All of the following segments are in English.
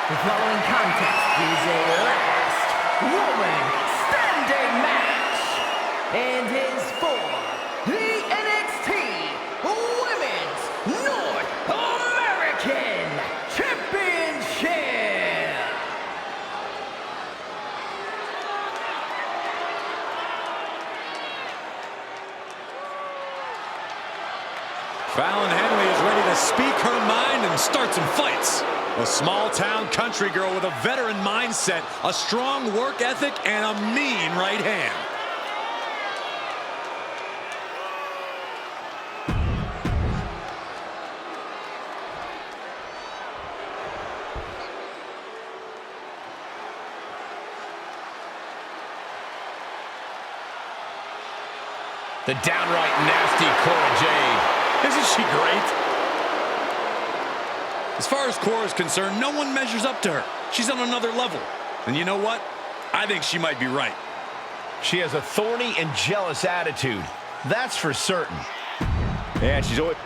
The following contest is a last woman standing match and is for the NXT Women's North American Championship. Fallon Henley is ready to speak her mind and start some fights. A small-town country girl with a veteran mindset, a strong work ethic, and a mean right hand. The downright nasty Cora Jade. Isn't she great? As far as Cora is concerned, no one measures up to her. She's on another level. And you know what? I think she might be right. She has a thorny and jealous attitude. That's for certain. And she's always...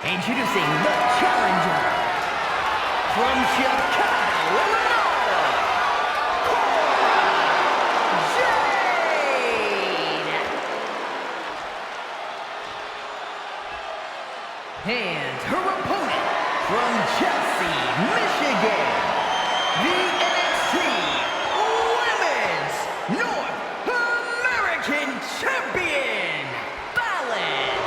Introducing the challenger from Chicago, Illinois, Cora Jade. And her opponent from Chelsea, Michigan, the NXT Women's North American Champion, Battleground.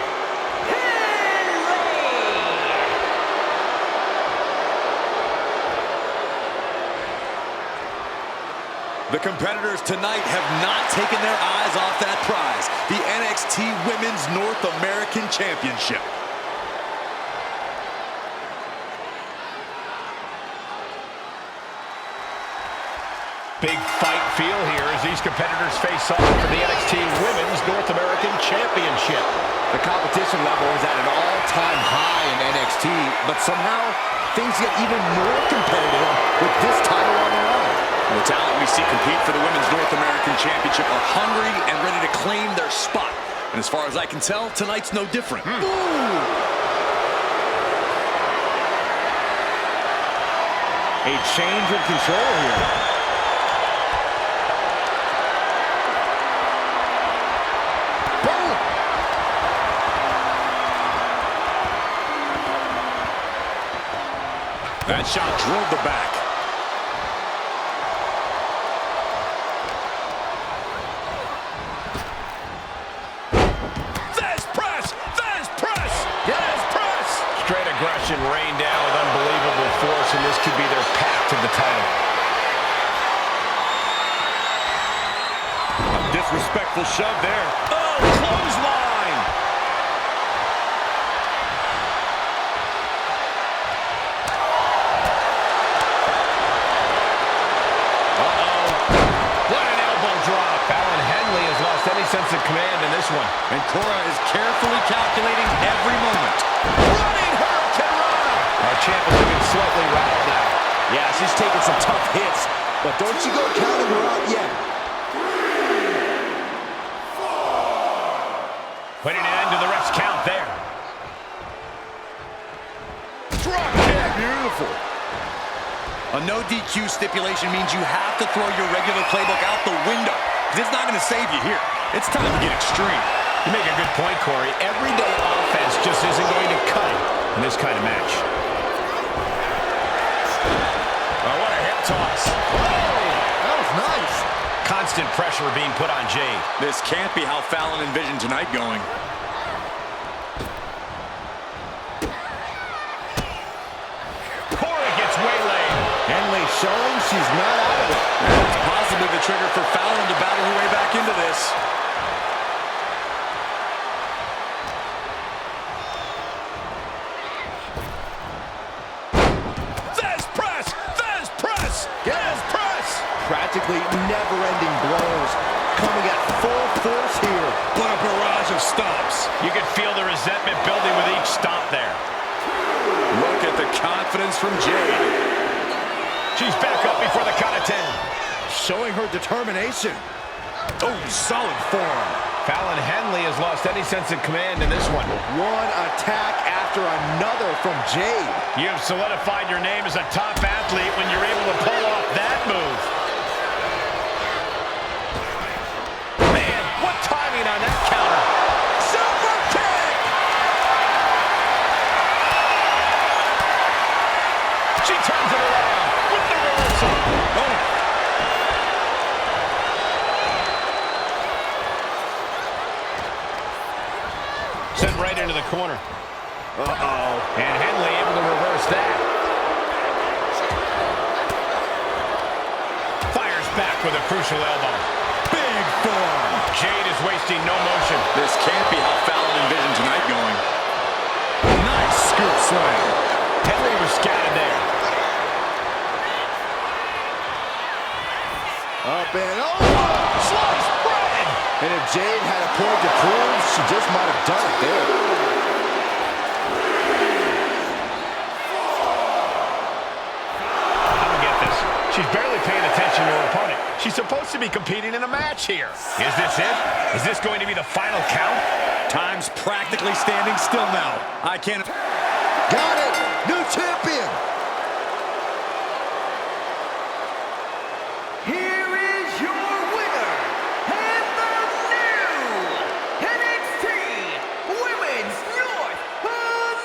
The competitors tonight have not taken their eyes off that prize, the NXT Women's North American Championship. Big fight feel here as these competitors face off for the NXT Women's North American Championship. The competition level is at an all-time high in NXT, but somehow things get even more competitive with this title on the line. The talent we see compete for the Women's North American Championship are hungry and ready to claim their spot. And as far as I can tell, tonight's no different. Ooh. A change of control here. That shot drilled the back. Fast press! Fast press! Fast press! Straight aggression rained down with unbelievable force, and this could be their path to the title. A disrespectful shove there. Oh, clothesline! Sense of command in this one. And Cora is carefully calculating every moment. Running Hurricanrana! Our champ is looking slightly rattled now. Yeah, she's taking some tough hits, but don't you go counting her out yet. Putting an end to the ref's count there. Drop kick. Beautiful. A no DQ stipulation means you have to throw your regular playbook out the window. It's not going to save you here. It's time to get extreme. You make a good point, Corey. Everyday offense just isn't going to cut it in this kind of match. Oh, what a hip toss. Oh, that was nice. Constant pressure being put on Jade. This can't be how Fallon envisioned tonight going. Cora gets waylaid. Henley showing she's not out of it. That's possibly the trigger for Fallon to battle her way back into this. Fast press! Fast press! Fast press! Practically never-ending blows coming at full force here. What a barrage of stomps. You can feel the resentment building with each stomp there. Look at the contact confidence from Jade. She's back up before the count of 10. Showing her determination. Oh, solid form. Fallon Henley has lost any sense of command in this one. One attack after another from Jade. You have solidified your name as a top athlete when you're able to pull off that move. Man, what timing on that counter. Super kick! She turns it around with the reversal. Oh. Sent right into the corner. Uh-oh. And Henley able to reverse that. Fires back with a crucial elbow. Big form. Jade is wasting no motion. This can't be how Fallon envisioned tonight going. Nice scoop slam. Henley was scattered there. Up and over! Sliced bread! And if Jade had a point to prove, she just might have done it there. I don't get this. She's barely paying attention to her opponent. She's supposed to be competing in a match here. Is this it? Is this going to be the final count? Time's practically standing still now. I can't... Got it! New champion! Here is your winner, and the new NXT Women's North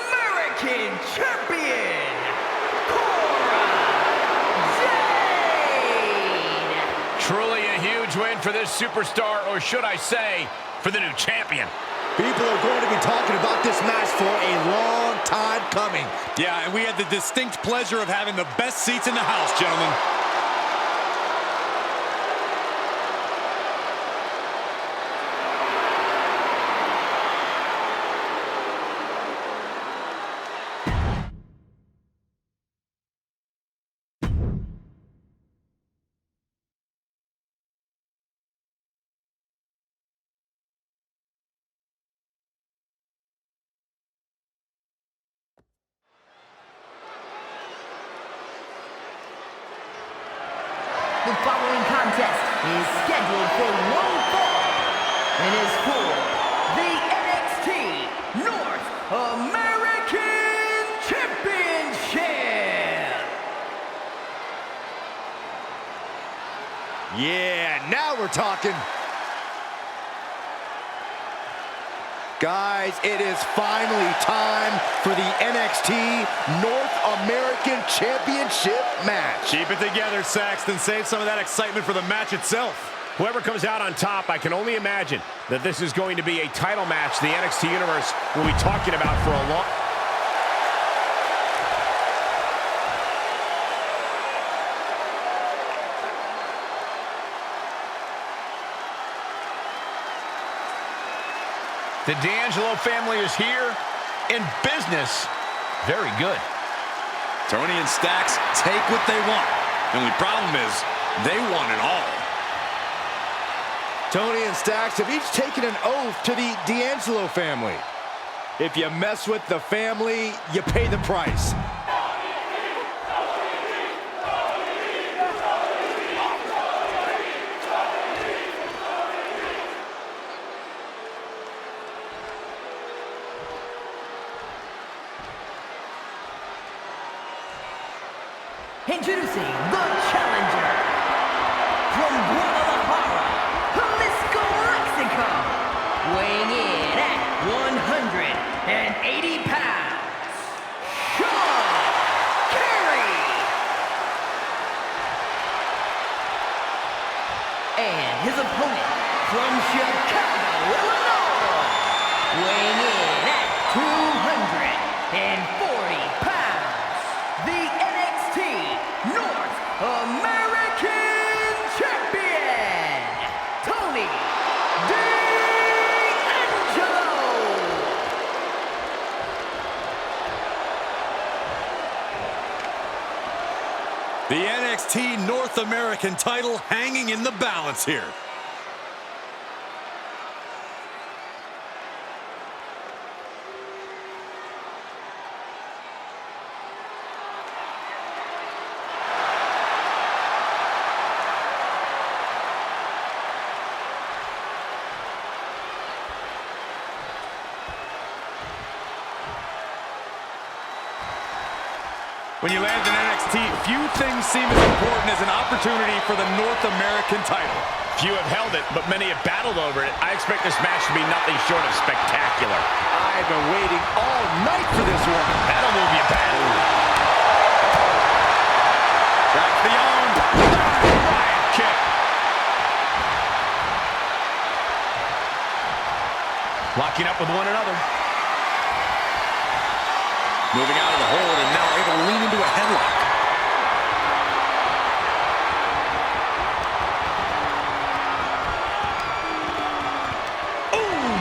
American Champion, Cora Jade! Truly a huge win for this superstar, or should I say, for the new champion. People are going to be talking about this match for a long time coming. Yeah, and we had the distinct pleasure of having the best seats in the house, gentlemen. The following contest is scheduled for one fall and is for the NXT North American Championship. Yeah, now we're talking. Guys, it is finally time for the NXT North American Championship match. Keep it together, Saxton. Save some of that excitement for the match itself. Whoever comes out on top, I can only imagine that this is going to be a title match the NXT Universe will be talking about for a long... The D'Angelo family is here in business. Very good. Tony and Stacks take what they want. The only problem is they want it all. Tony and Stacks have each taken an oath to the D'Angelo family. If you mess with the family, you pay the price. Introducing the challenger from Guadalajara, Jalisco, Mexico, weighing in at 180 pounds, Sean Carey. And his opponent from Chicago, Illinois, weighing in at 240 pounds, the NXT North American Champion, Tony D'Angelo. The NXT North American title hanging in the balance here. When you land in NXT, few things seem as important as an opportunity for the North American title. Few have held it, but many have battled over it. I expect this match to be nothing short of spectacular. I've been waiting all night for this one. That'll move you back. Track the arm. Riot kick. Locking up with one another. Moving out of the hold and now able to lean into a headlock. Ooh!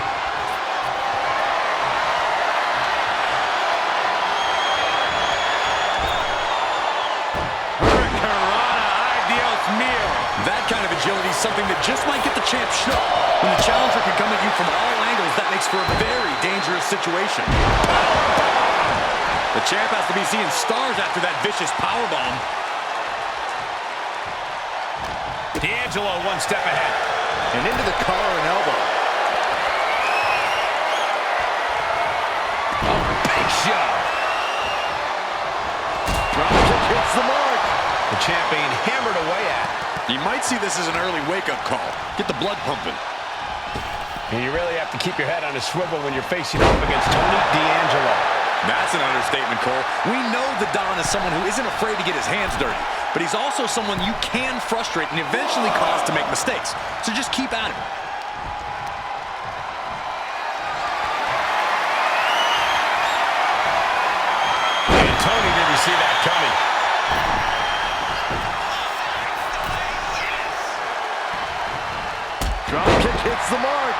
Hurricanrana, ay Dios mío. That kind of agility is something that just might get the champ shook. When the challenger can come at you from all angles, that makes for a very dangerous situation. The champ has to be seeing stars after that vicious powerbomb. D'Angelo one step ahead. And into the collar and elbow. A big shot. Dropkick hits the mark. The champ being hammered away at. You might see this as an early wake-up call. Get the blood pumping. And you really have to keep your head on a swivel when you're facing off against Tony D'Angelo. That's an understatement, Cole. We know the Don is someone who isn't afraid to get his hands dirty, but he's also someone you can frustrate and eventually cause to make mistakes. So just keep at him. And Tony didn't see that coming. Dropkick hits the mark.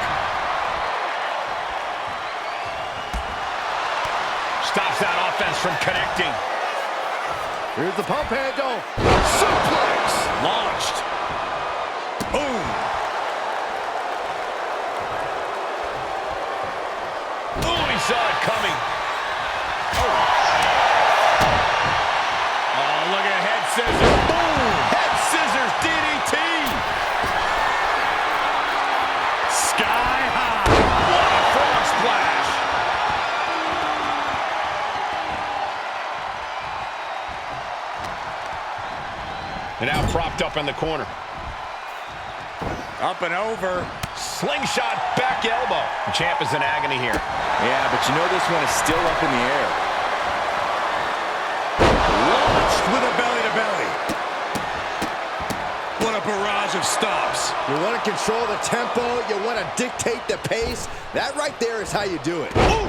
Stops that offense from connecting. Here's the pump handle. Suplex. Launched. Boom. Ooh, he saw it coming. Oh, look at head scissors. Boom. Head scissors DDT. Sky high. What a frog splash. And now propped up in the corner. Up and over. Slingshot back elbow. The champ is in agony here. Yeah, but you know this one is still up in the air. Launched with a belly-to-belly. What a barrage of stops. You want to control the tempo. You want to dictate the pace. That right there is how you do it. Ooh.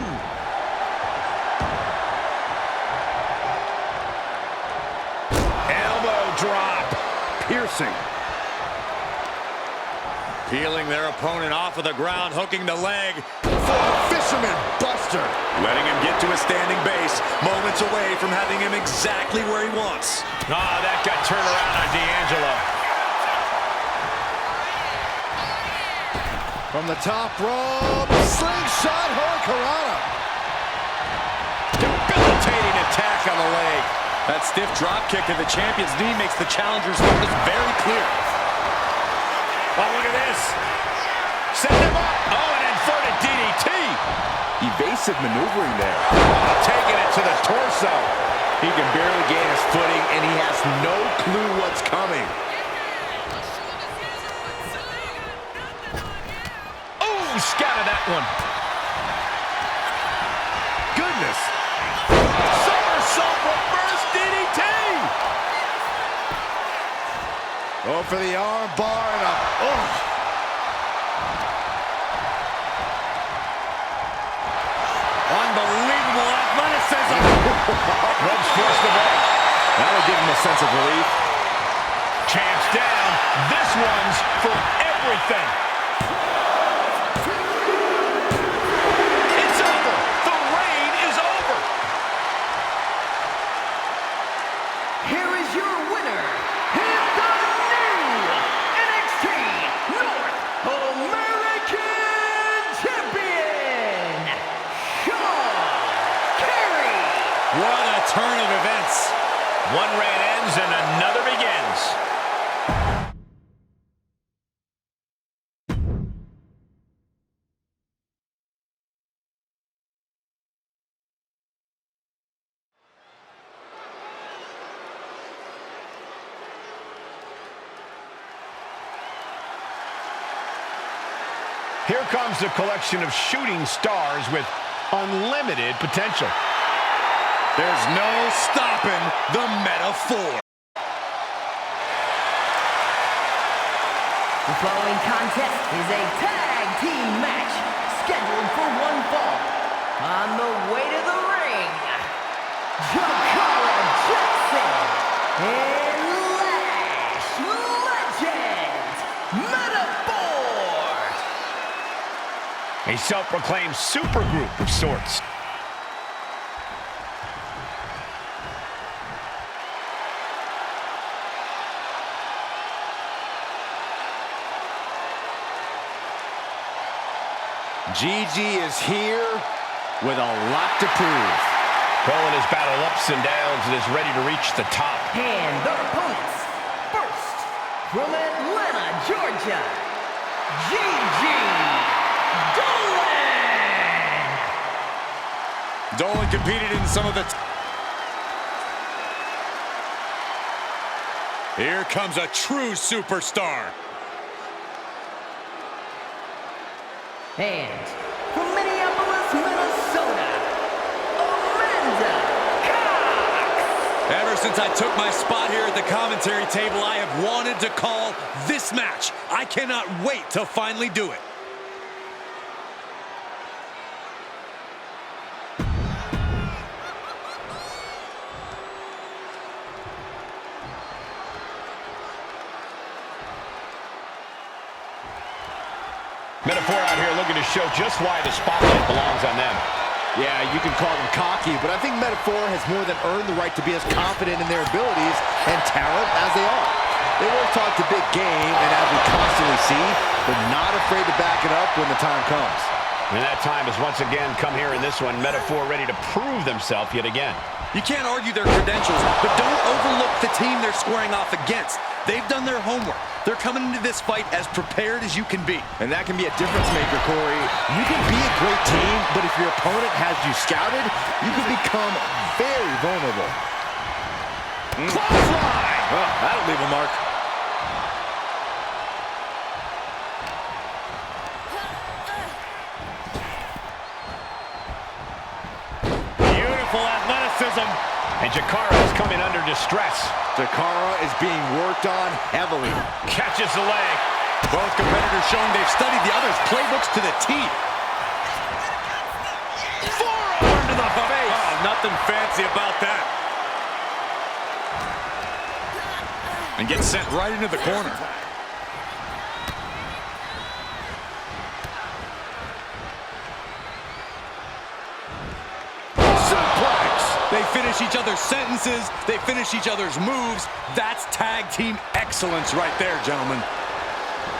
Elbow drop. Piercing. Peeling their opponent off of the ground, hooking the leg. For a fisherman buster. Letting him get to a standing base, moments away from having him exactly where he wants. Ah, that got turned around on D'Angelo. From the top rope, slingshot hurricanrana. Debilitating attack on the leg. That stiff drop kick to the champion's knee makes the challenger's focus very clear. Oh, look at this. Set him up. Oh, an inverted DDT. Evasive maneuvering there. Oh, taking it to the torso. He can barely gain his footing, and he has no clue what's coming. Oh, scattered that one. Goodness. Somersault reverse DDT. Oh, for the arm bar and a... Oh. Unbelievable athleticism. Ropes forced the break. That'll give him a sense of relief. Champ's down. This one's for everything. It's over. The reign is over. Here is your winner, and the new NXT North American Champion, Sean Carey. What a turn of events. One reign ends and another begins. Here comes a collection of shooting stars with unlimited potential. There's no stopping the metaphor. The following contest is a tag team match scheduled for one fall. On the way to the ring, Jakara Jackson and Lash Legend Metaphor. A self-proclaimed supergroup of sorts. Gigi is here with a lot to prove. Going his battle ups and downs and is ready to reach the top. And their opponents, first, from Atlanta, Georgia, Gigi Dolan. Dolan competed in some of the... Here comes a true superstar. And from Minneapolis, Minnesota, Amanda Cox. Ever since I took my spot here at the commentary table, I have wanted to call this match. I cannot wait to finally do it. Metaphor out here looking to show just why the spotlight belongs on them. Yeah, you can call them cocky, but I think Metaphor has more than earned the right to be as confident in their abilities and talent as they are. They work hard to big game, and as we constantly see, they're not afraid to back it up when the time comes. And that time has once again come here in this one. Metaphor ready to prove themselves yet again. You can't argue their credentials, but don't overlook the team they're squaring off against. They've done their homework. They're coming into this fight as prepared as you can be. And that can be a difference maker, Corey. You can be a great team, but if your opponent has you scouted, you can become very vulnerable. Clothesline! Oh, that'll leave a mark. Beautiful athleticism. And Jakara is coming under distress. Jakara is being worked on heavily. Catches the leg. Both competitors showing they've studied the other's playbooks to the T. Forearm to the face. Oh, nothing fancy about that. And gets sent right into the corner. They finish each other's sentences. They finish each other's moves. That's tag team excellence right there, gentlemen.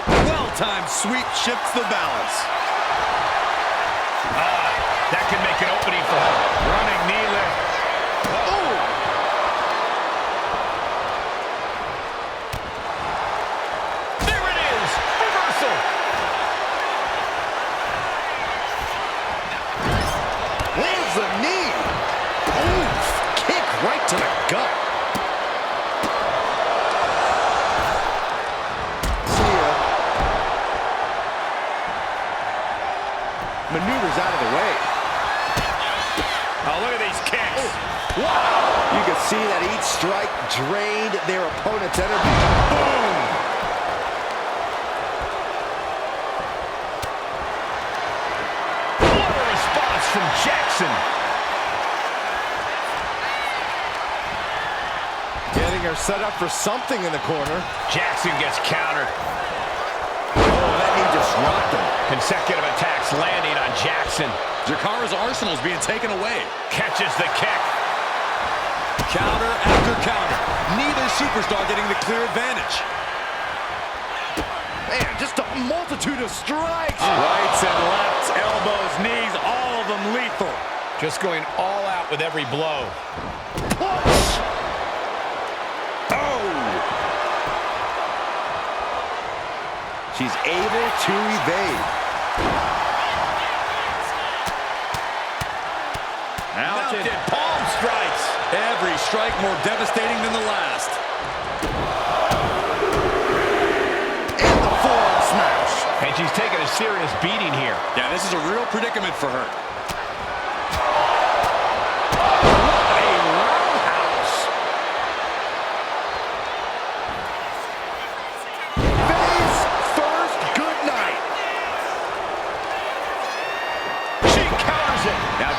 Well-timed sweep shifts the balance. That can make an opening for her. Running knee lift. Oh! There it is. Reversal. Lands the knee. Oof, kick right to the gut. See ya. Maneuvers out of the way. Oh, look at these kicks. Wow. You can see that each strike drained their opponent's energy. Boom. What a response from Jackson. Getting her set up for something in the corner. Jackson gets countered. Oh, that knee disrupted him. Consecutive attacks landing on Jackson. Jakara's arsenal is being taken away. Catches the kick. Counter after counter. Neither superstar getting the clear advantage. Man, just a multitude of strikes. Rights and lefts, elbows, knees, all of them lethal. Just going all out with every blow. Push. Oh! She's able to evade. Mounted palm strikes. Every strike more devastating than the last. And the forearm smash. And she's taking a serious beating here. Yeah, this is a real predicament for her.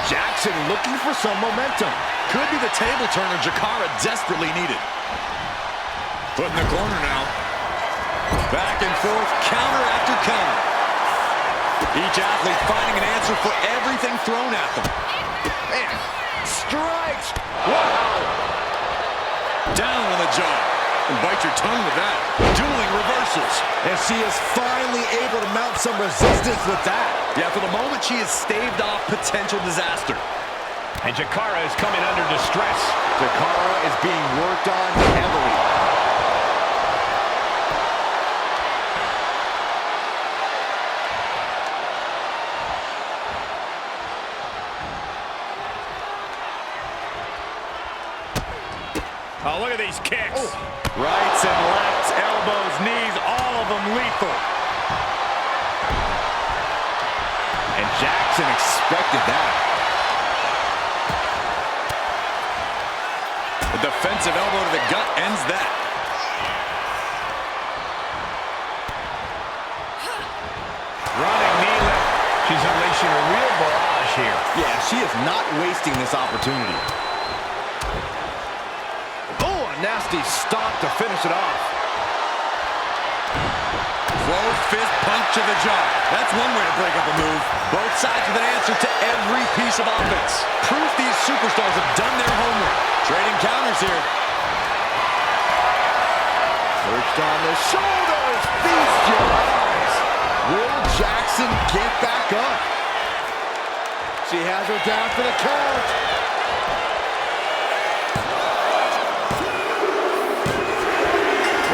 Jackson looking for some momentum. Could be the table turner Jakara desperately needed. Put in the corner now. Back and forth, counter after counter. Each athlete finding an answer for everything thrown at them. Man, strikes. Wow. Down on the jaw. And bite your tongue with that. Dueling reversals. And she is finally able to mount some resistance with that. Yeah, for the moment, she has staved off potential disaster. And Jakara is coming under distress. Jakara is being worked on heavily. Oh, look at these kicks. Oh. Rights and lefts, elbows, knees, all of them lethal. And Jackson expected that. The defensive elbow to the gut ends that. Running knee lift. She's unleashing a real barrage here. Yeah, she is not wasting this opportunity. Oh, a nasty stop to finish it off. Closed fist punch to the jaw. That's one way to break up a move. Both sides with an answer to every piece of offense. Proof these superstars have done their homework. Trading counters here. Perched on the shoulders. Feast your eyes. Will Jackson get back up? She has her down for the count.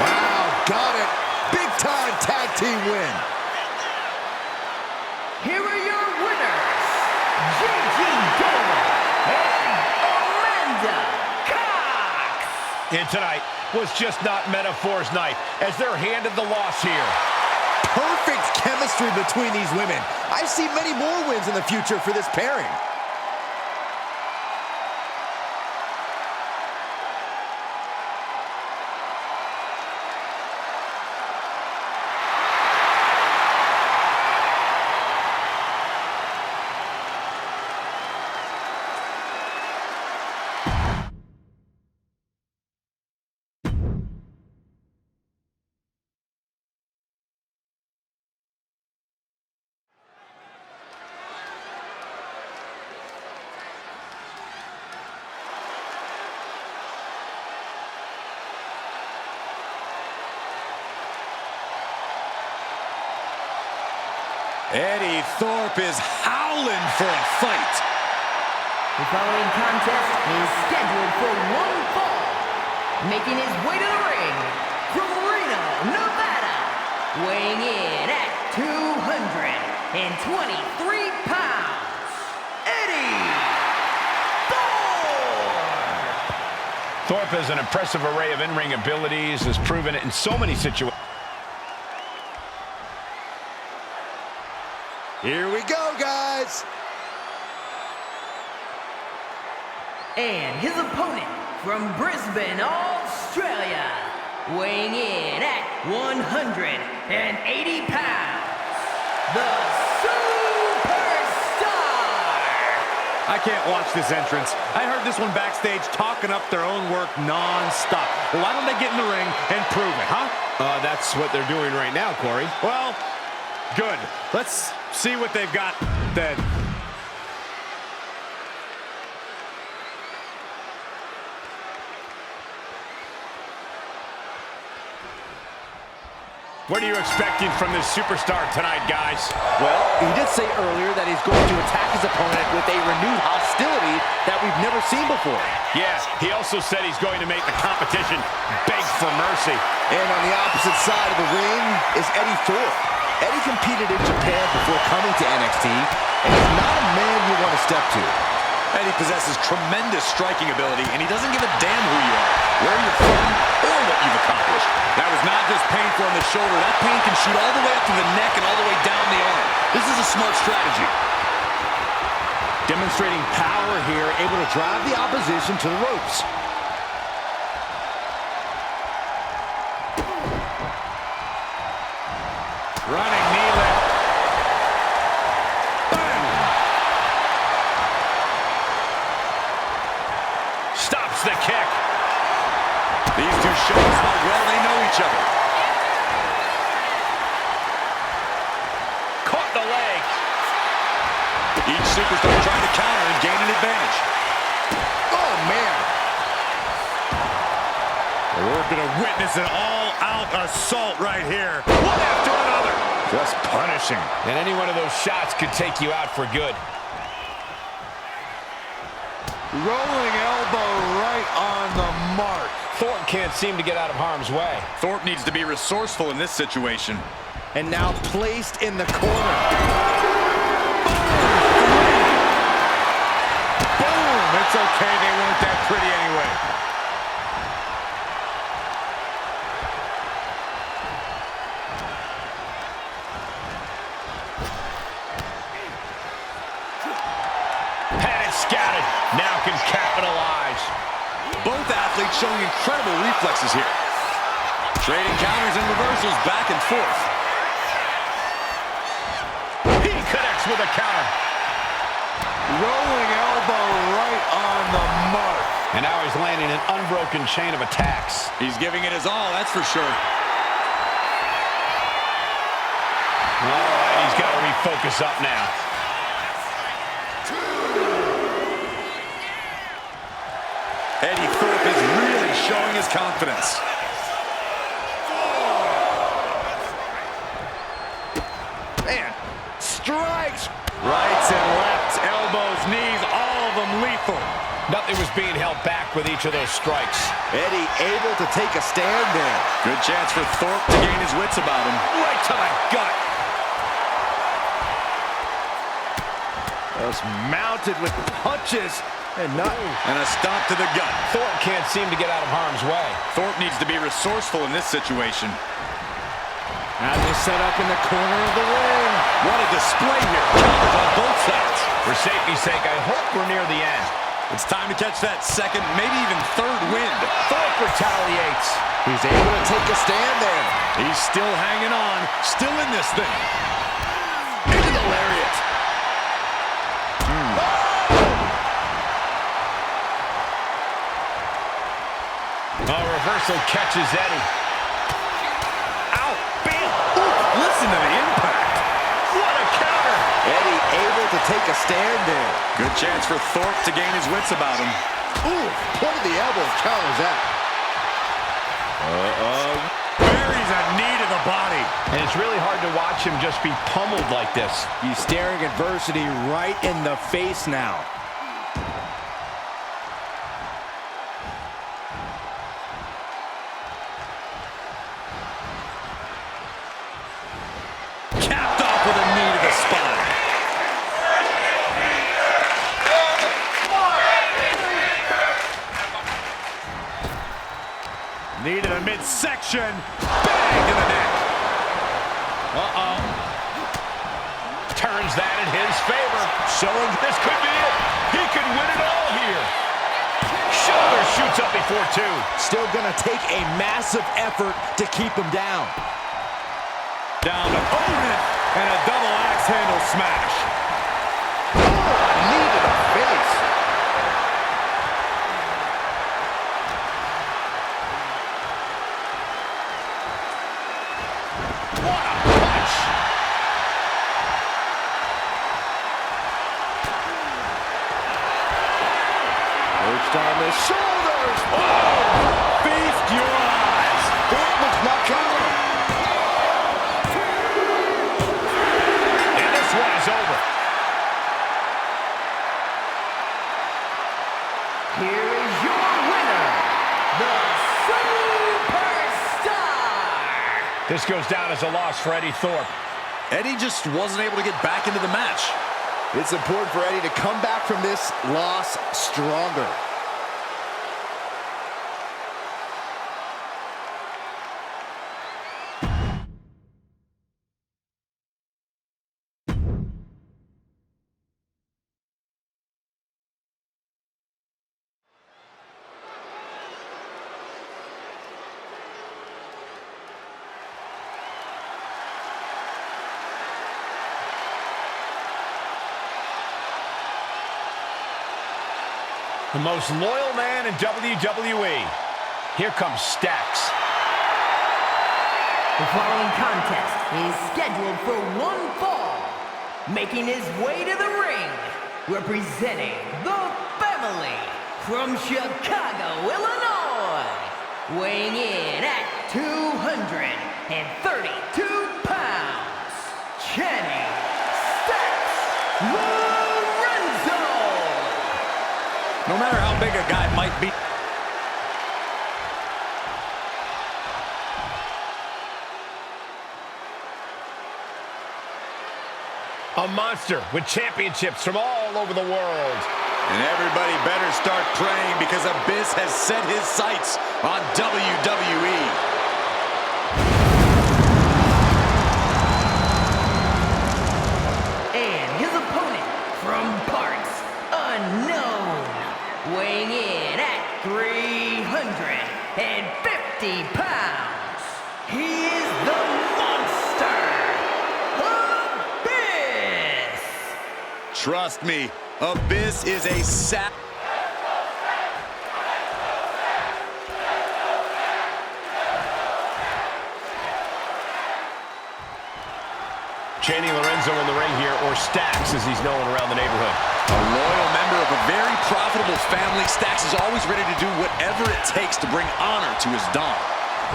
Wow, got it. Big-time tag team win. Here are your winners, Gigi Dolan and Amanda Cox. And tonight was just not Metaphor's night as they're handed the loss here. Perfect chemistry between these women. I see many more wins in the future for this pairing. Eddie Thorpe is howling for a fight. The following contest is scheduled for one fall. Making his way to the ring from Reno, Nevada. Weighing in at 223 pounds, Eddie Thorpe. Thorpe has an impressive array of in-ring abilities, has proven it in so many situations. Here we go, guys. And his opponent from Brisbane, Australia, weighing in at 180 pounds, the Superstar. I can't watch this entrance. I heard this one backstage talking up their own work non-stop. Well, why don't they get in the ring and prove it, huh? That's what they're doing right now, Corey. Well, good. Let's see what they've got then. What are you expecting from this superstar tonight, guys? Well, he did say earlier that he's going to attack his opponent with a renewed hostility that we've never seen before. Yeah, he also said he's going to make the competition beg for mercy. And on the opposite side of the ring is Eddie Thorpe. Eddie competed in Japan before coming to NXT, and he's not a man you want to step to. Eddie possesses tremendous striking ability, and he doesn't give a damn who you are. where you're from or what you've accomplished. That was not just painful on the shoulder. That pain can shoot all the way up to the neck and all the way down the arm. This is a smart strategy. Demonstrating power here, able to drive the opposition to the ropes. Running knee lift. Boom. Stops the kick. These two showing how well they know each other. Caught the leg. Each superstar trying to counter and gain an advantage. Oh, man. We're going to witness an all-out assault right here. One after another. Just punishing. And any one of those shots could take you out for good. Rolling elbow right on the mark. Thornton can't seem to get out of harm's way. Thorpe needs to be resourceful in this situation. And now placed in the corner. Boom! It's okay, they weren't that pretty anyway. Had it scouted. Now can capitalize. Both athletes showing incredible reflexes here. Trading counters and reversals back and forth. He connects with a counter. Rolling elbow right on the mark. And now he's landing an unbroken chain of attacks. He's giving it his all, that's for sure. All right, he's got to refocus up now. Eddie Thorpe is really showing his confidence. Man, strikes. Rights and lefts, elbows, knees, all of them lethal. Nothing was being held back with each of those strikes. Eddie able to take a stand there. Good chance for Thorpe to gain his wits about him. Right to the gut. Just mounted with punches and not. And a stop to the gut. Thorpe can't seem to get out of harm's way. Thorpe needs to be resourceful in this situation. Now just set up in the corner of the ring. What a display here. Counters on both sides. For safety's sake, I hope we're near the end. It's time to catch that second, maybe even third wind. Thorpe retaliates. He's able to take a stand there. He's still hanging on, still in this thing. Into the lariat. Reversal catches Eddie. Ow! Bam! Ooh, listen to the impact. What a counter! Eddie able to take a stand there. Good chance for Thorpe to gain his wits about him. Ooh, point of the elbow counters that. Buries a knee to the body. And it's really hard to watch him just be pummeled like this. He's staring adversity right in the face now. Capped off with a knee to the spine. Knee to the midsection. Bang to the neck. Turns that in his favor. Showing this could be it. He could win it all here. Shoulder shoots up before two. Still gonna take a massive effort to keep him down. Down opponent and a double axe handle smash. Knee to the face. What a punch. Perched on the shoulders. Oh, feast your eyes. Thorpe looks not coming. And this one is over. Here is your winner, the Superstar! This goes down as a loss for Eddie Thorpe. Eddie just wasn't able to get back into the match. It's important for Eddie to come back from this loss stronger. The most loyal man in WWE. Here comes Stacks. The following contest is scheduled for one fall. Making his way to the ring, representing the family from Chicago, Illinois. Weighing in at 232 pounds, Channing Stacks Lorenzo. No matter how big a guy might be. A monster with championships from all over the world. And everybody better start praying because Abyss has set his sights on WWE. And his opponent from parts unknown, weighing in at 350 pounds, he is the monster, Abyss! Trust me, Abyss is a Channing Lorenzo in the ring here, or Stacks as he's known around the neighborhood. A loyal member of a very profitable family, Stacks is always ready to do whatever it takes to bring honor to his dom.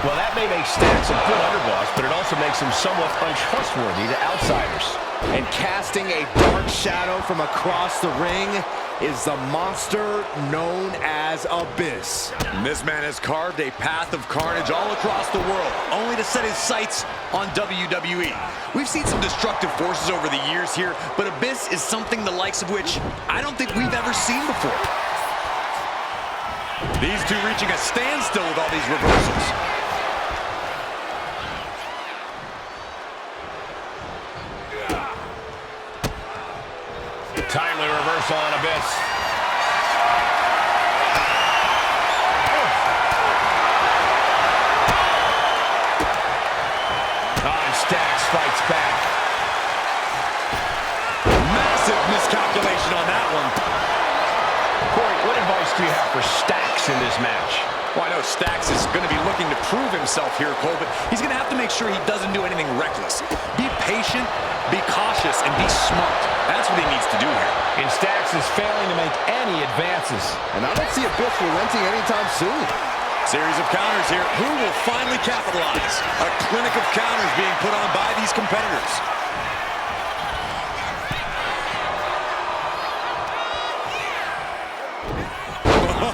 Well, that may make Stacks a good underboss, but it also makes him somewhat untrustworthy to outsiders. And casting a dark shadow from across the ring is the monster known as Abyss. This man has carved a path of carnage all across the world, only to set his sights on WWE. We've seen some destructive forces over the years here, but Abyss is something the likes of which I don't think we've ever seen before. These two reaching a standstill with all these reversals. Timely reversal on Abyss. And Stacks fights back. Massive miscalculation on that one. Corey, what advice do you have for Stacks in this match? Well, I know Stacks is going to be looking to prove himself here, Cole, but he's going to have to make sure he doesn't do anything reckless. Be patient, be cautious, and be smart. That's what he needs to do here. And Stacks is failing to make any advances. And I don't see Abyss relenting anytime soon. Series of counters here. Who will finally capitalize? A clinic of counters being put on by these competitors.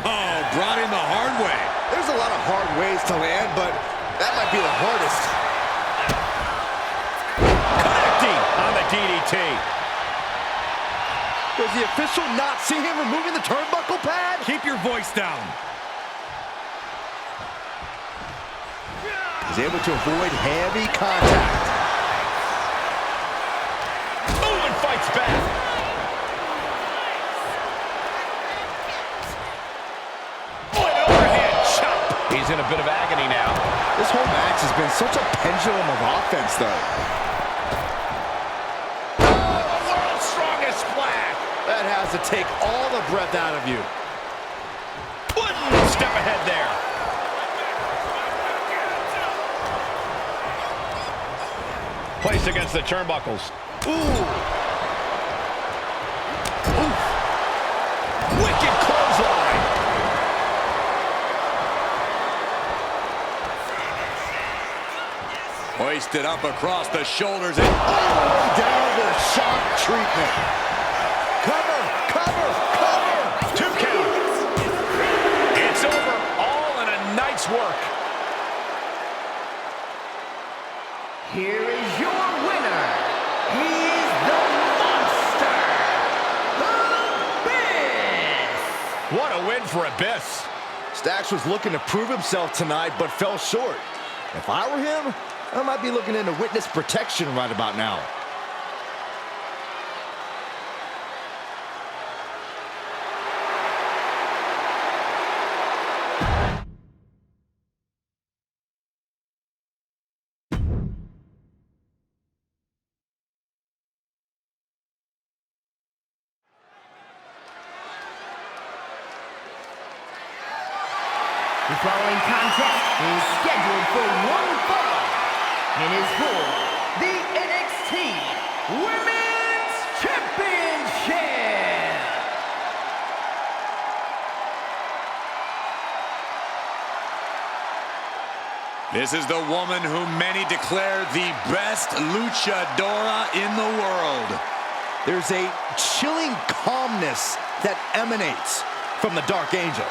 Oh, brought in the hard way. There's a lot of hard ways to land, but that might be the hardest. Connecting on the DDT. Does the official not see him removing the turnbuckle pad? Keep your voice down. He's able to avoid heavy contact. Oh, and fights back. Oh, an overhead chop. He's in a bit of agony now. This whole match has been such a pendulum of offense, though. World's strongest splash. That has to take all the breath out of you. One step ahead there. Placed against the turnbuckles. Ooh. Oof. Wicked clothesline. Hoisted up across the shoulders and Down with a shock treatment. Cover, cover, cover. 2 count. It's over. All in a night's work. Here is your winner. He is the monster, Abyss. What a win for Abyss. Stacks was looking to prove himself tonight, but fell short. If I were him, I might be looking into witness protection right about now. The following contest is scheduled for one fall. It is for the NXT Women's Championship. This is the woman who many declare the best luchadora in the world. There's a chilling calmness that emanates from the Dark Angel.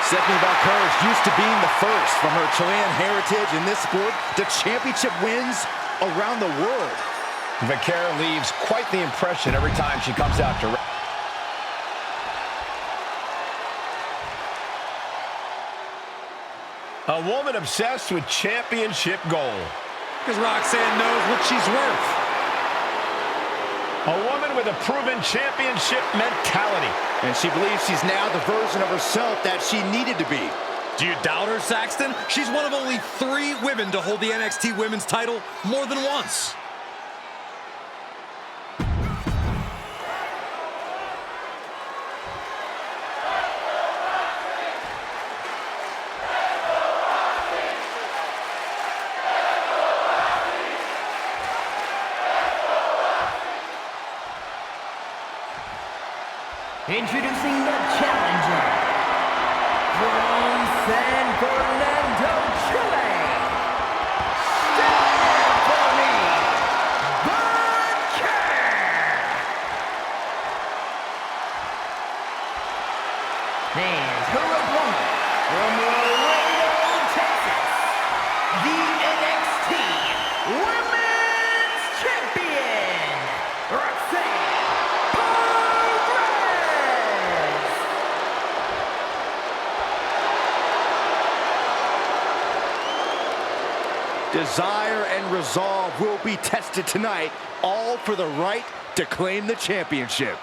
Stephanie Valkyrie is used to being the first from her Chilean heritage in this sport to championship wins around the world. Valkyrie leaves quite the impression every time she comes out to a woman obsessed with championship gold. Because Roxanne knows what she's worth. A woman with a proven championship mentality. And she believes she's now the version of herself that she needed to be. Do you doubt her, Saxton? She's one of only 3 women to hold the NXT Women's title more than once. Introducing the challenger from San Fernando, Chile, Stephanie Valkyrie. And her opponent from Laredo, Texas, the NXT Women's Champion, Roxanne. Desire and resolve will be tested tonight, all for the right to claim the championship.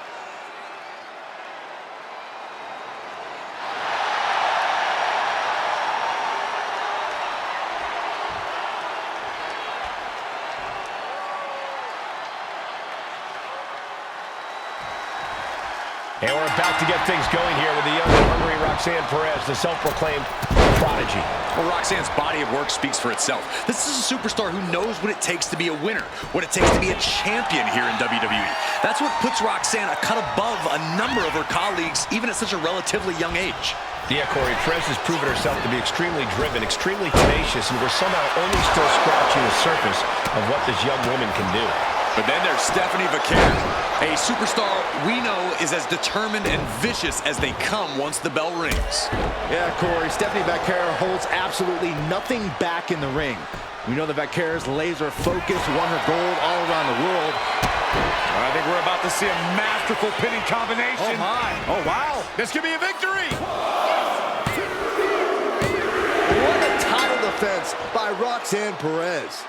And we're about to get things going here with the young and hungry Roxanne Perez, the self-proclaimed prodigy. Well, Roxanne's body of work speaks for itself. This is a superstar who knows what it takes to be a winner, what it takes to be a champion here in WWE. That's what puts Roxanne a cut above a number of her colleagues, even at such a relatively young age. Yeah, Corey, Perez has proven herself to be extremely driven, extremely tenacious, and we're somehow only still scratching the surface of what this young woman can do. But then there's Stephanie Valkyrie, a superstar we know is as determined and vicious as they come once the bell rings. Yeah, Corey, Stephanie Valkyrie holds absolutely nothing back in the ring. We know that Valkyrie's laser focus won her gold all around the world. I think we're about to see a masterful pinning combination. Oh, my. Oh, wow. This could be a victory. What a title defense by Roxanne Perez.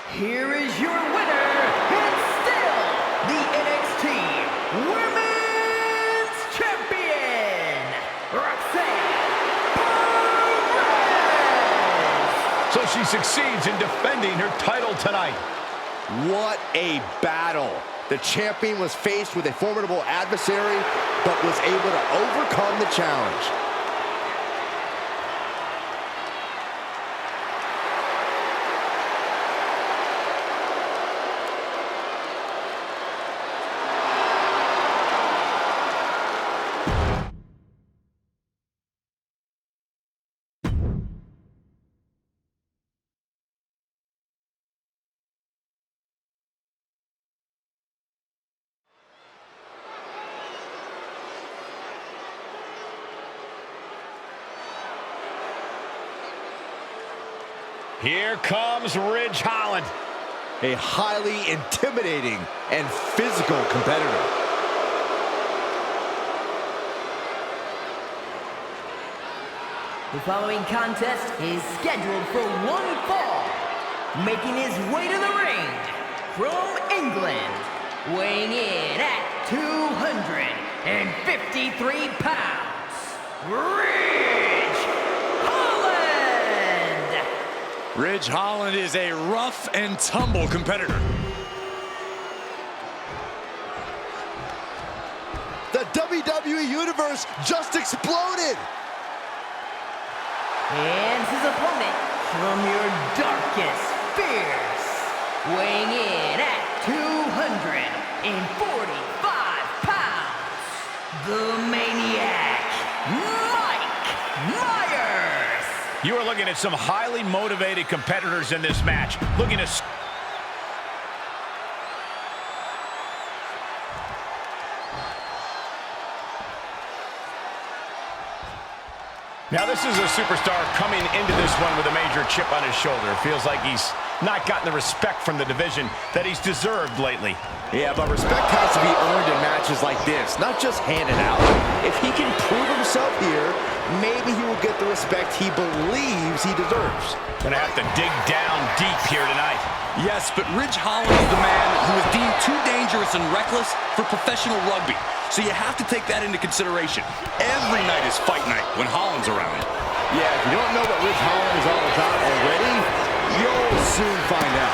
Here is your winner, and still the NXT Women's Champion, Roxanne Perez. So she succeeds in defending her title tonight. What a battle. The champion was faced with a formidable adversary, but was able to overcome the challenge. Here comes Ridge Holland. A highly intimidating and physical competitor. The following contest is scheduled for one fall. Making his way to the ring from England, weighing in at 253 pounds, Ridge Holland! Ridge Holland is a rough and tumble competitor. The WWE WWE Universe just exploded. And his opponent from your darkest fears, weighing in at 245 pounds, the Maniac, Mike Myers. You are looking at some highly motivated competitors in this match. Looking to... Now this is a superstar coming into this one with a major chip on his shoulder. Feels like he's not gotten the respect from the division that he's deserved lately. Yeah, but respect has to be earned in matches like this, not just handed out. If he can prove himself here, maybe he will get the respect he believes he deserves. Gonna have to dig down deep here tonight. Yes, but Ridge Holland is the man who is deemed too dangerous and reckless for professional rugby. So you have to take that into consideration. Every night is fight night when Holland's around. Yeah, if you don't know what Ridge Holland is all about already, you'll soon find out.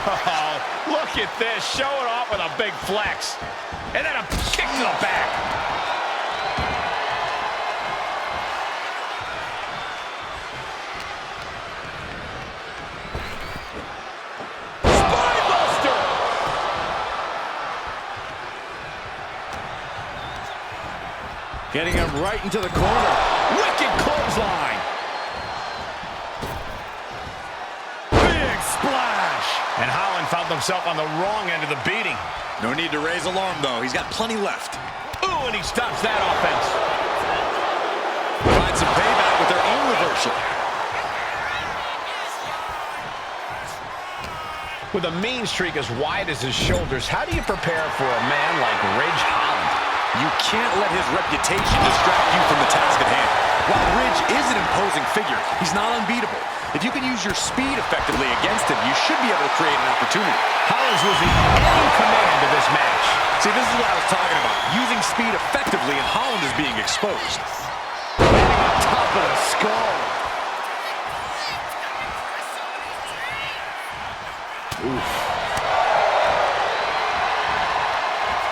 Oh, look at this. Show it off with a big flex. And then a kick to the back. Spinebuster! Getting him right into the corner. Wicked clothesline. Big splash. And Holland found himself on the wrong end of the beating. No need to raise alarm, though. He's got plenty left. Ooh, and he stops that offense. Find some payback with their own reversal. With a mean streak as wide as his shoulders, how do you prepare for a man like Ridge Holland? You can't let his reputation distract you from the task at hand. While Ridge is an imposing figure, he's not unbeatable. If you can use your speed effectively against him, you should be able to create an opportunity. Holland was in command of this match. See, this is what I was talking about. Using speed effectively, and Holland is being exposed. Landing on top of the skull. Oof.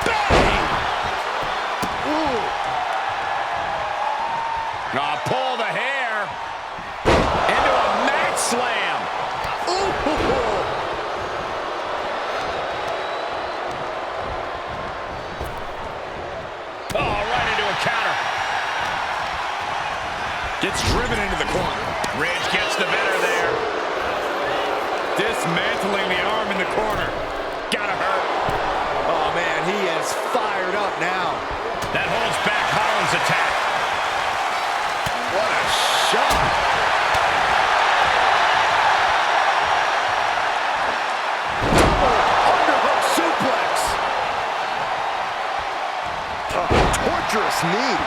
Bang! Ooh. Now pull the hair into a mat slam. Ooh. Oh, right into a counter. Gets driven into the corner. Ridge gets the better there. Dismantling the arm in the corner. Gotta hurt. Oh, man, he is fired up now. That holds back Holland's attack. What a shot. Double underhook suplex. A torturous knee.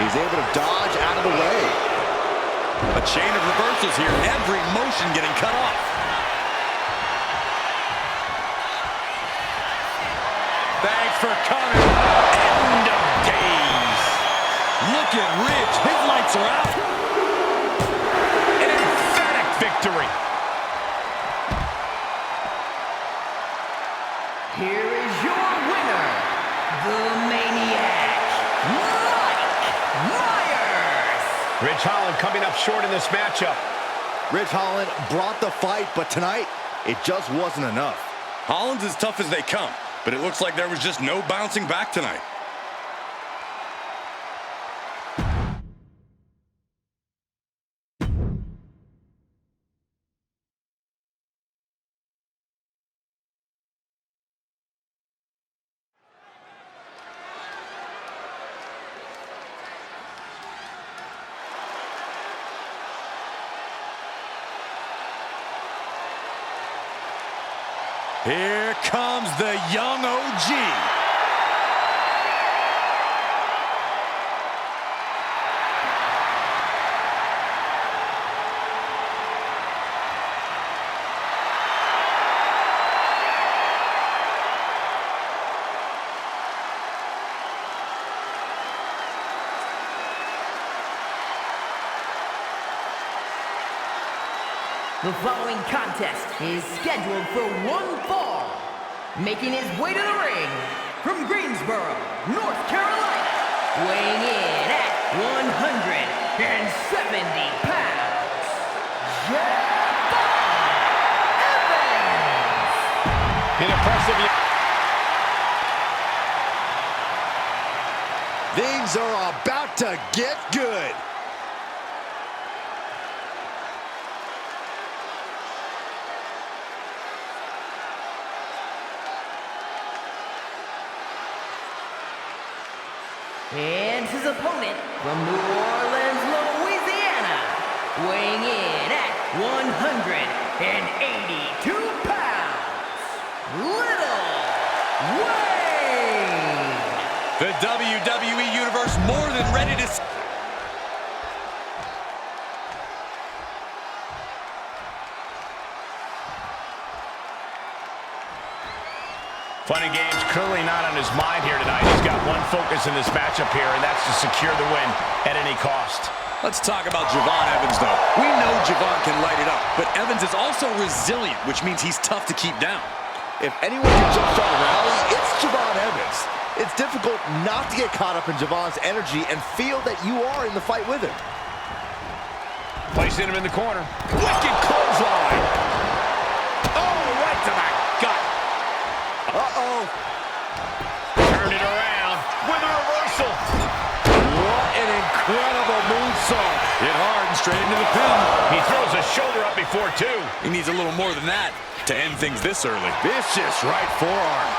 He's able to dodge out of the way. A chain of reversals here. Every motion getting cut off. Thanks for coming. End of days. Look at Ridge. His lights are out. An emphatic victory. Here is your winner, the Maniac, Mike Myers. Ridge Holland coming up short in this matchup. Ridge Holland brought the fight, but tonight, it just wasn't enough. Holland's as tough as they come, but it looks like there was just no bouncing back tonight. Here comes the young OG. The following contest is scheduled for one fall. making his way to the ring from Greensboro, North Carolina, weighing in at 170 pounds, An impressive. Things are about to get good. And his opponent from New Orleans, Louisiana, weighing in at 182 pounds, Little Wayne. The WWE Universe more than ready to... Fun and games clearly not on his mind here tonight. He's got one focus in this matchup here, and that's to secure the win at any cost. Let's talk about Javon Evans, though. We know Javon can light it up, but Evans is also resilient, which means he's tough to keep down. If anyone can jumpstart a rally, it's Javon Evans. It's difficult not to get caught up in Javon's energy and feel that you are in the fight with him. Placing him in the corner. Wicked clothesline. Oh, right to the gut. Uh-oh. Turn it around with a reversal. What an incredible moonsault. Hit hard and straight into the pin. He throws a shoulder up before two. He needs a little more than that to end things this early. Vicious right forearm.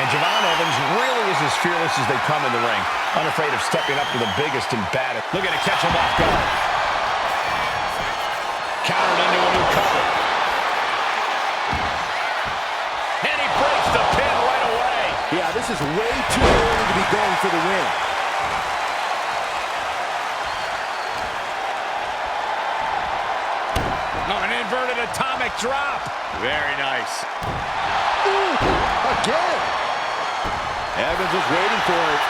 And Javon Evans really is as fearless as they come in the ring. Unafraid of stepping up to the biggest and baddest. Looking to catch him off guard. Countered into a new cover. And he breaks the pin right away. Yeah, this is way too early to be going for the win. Oh, an inverted atomic drop. Very nice. Ooh, again. Evans was waiting for it.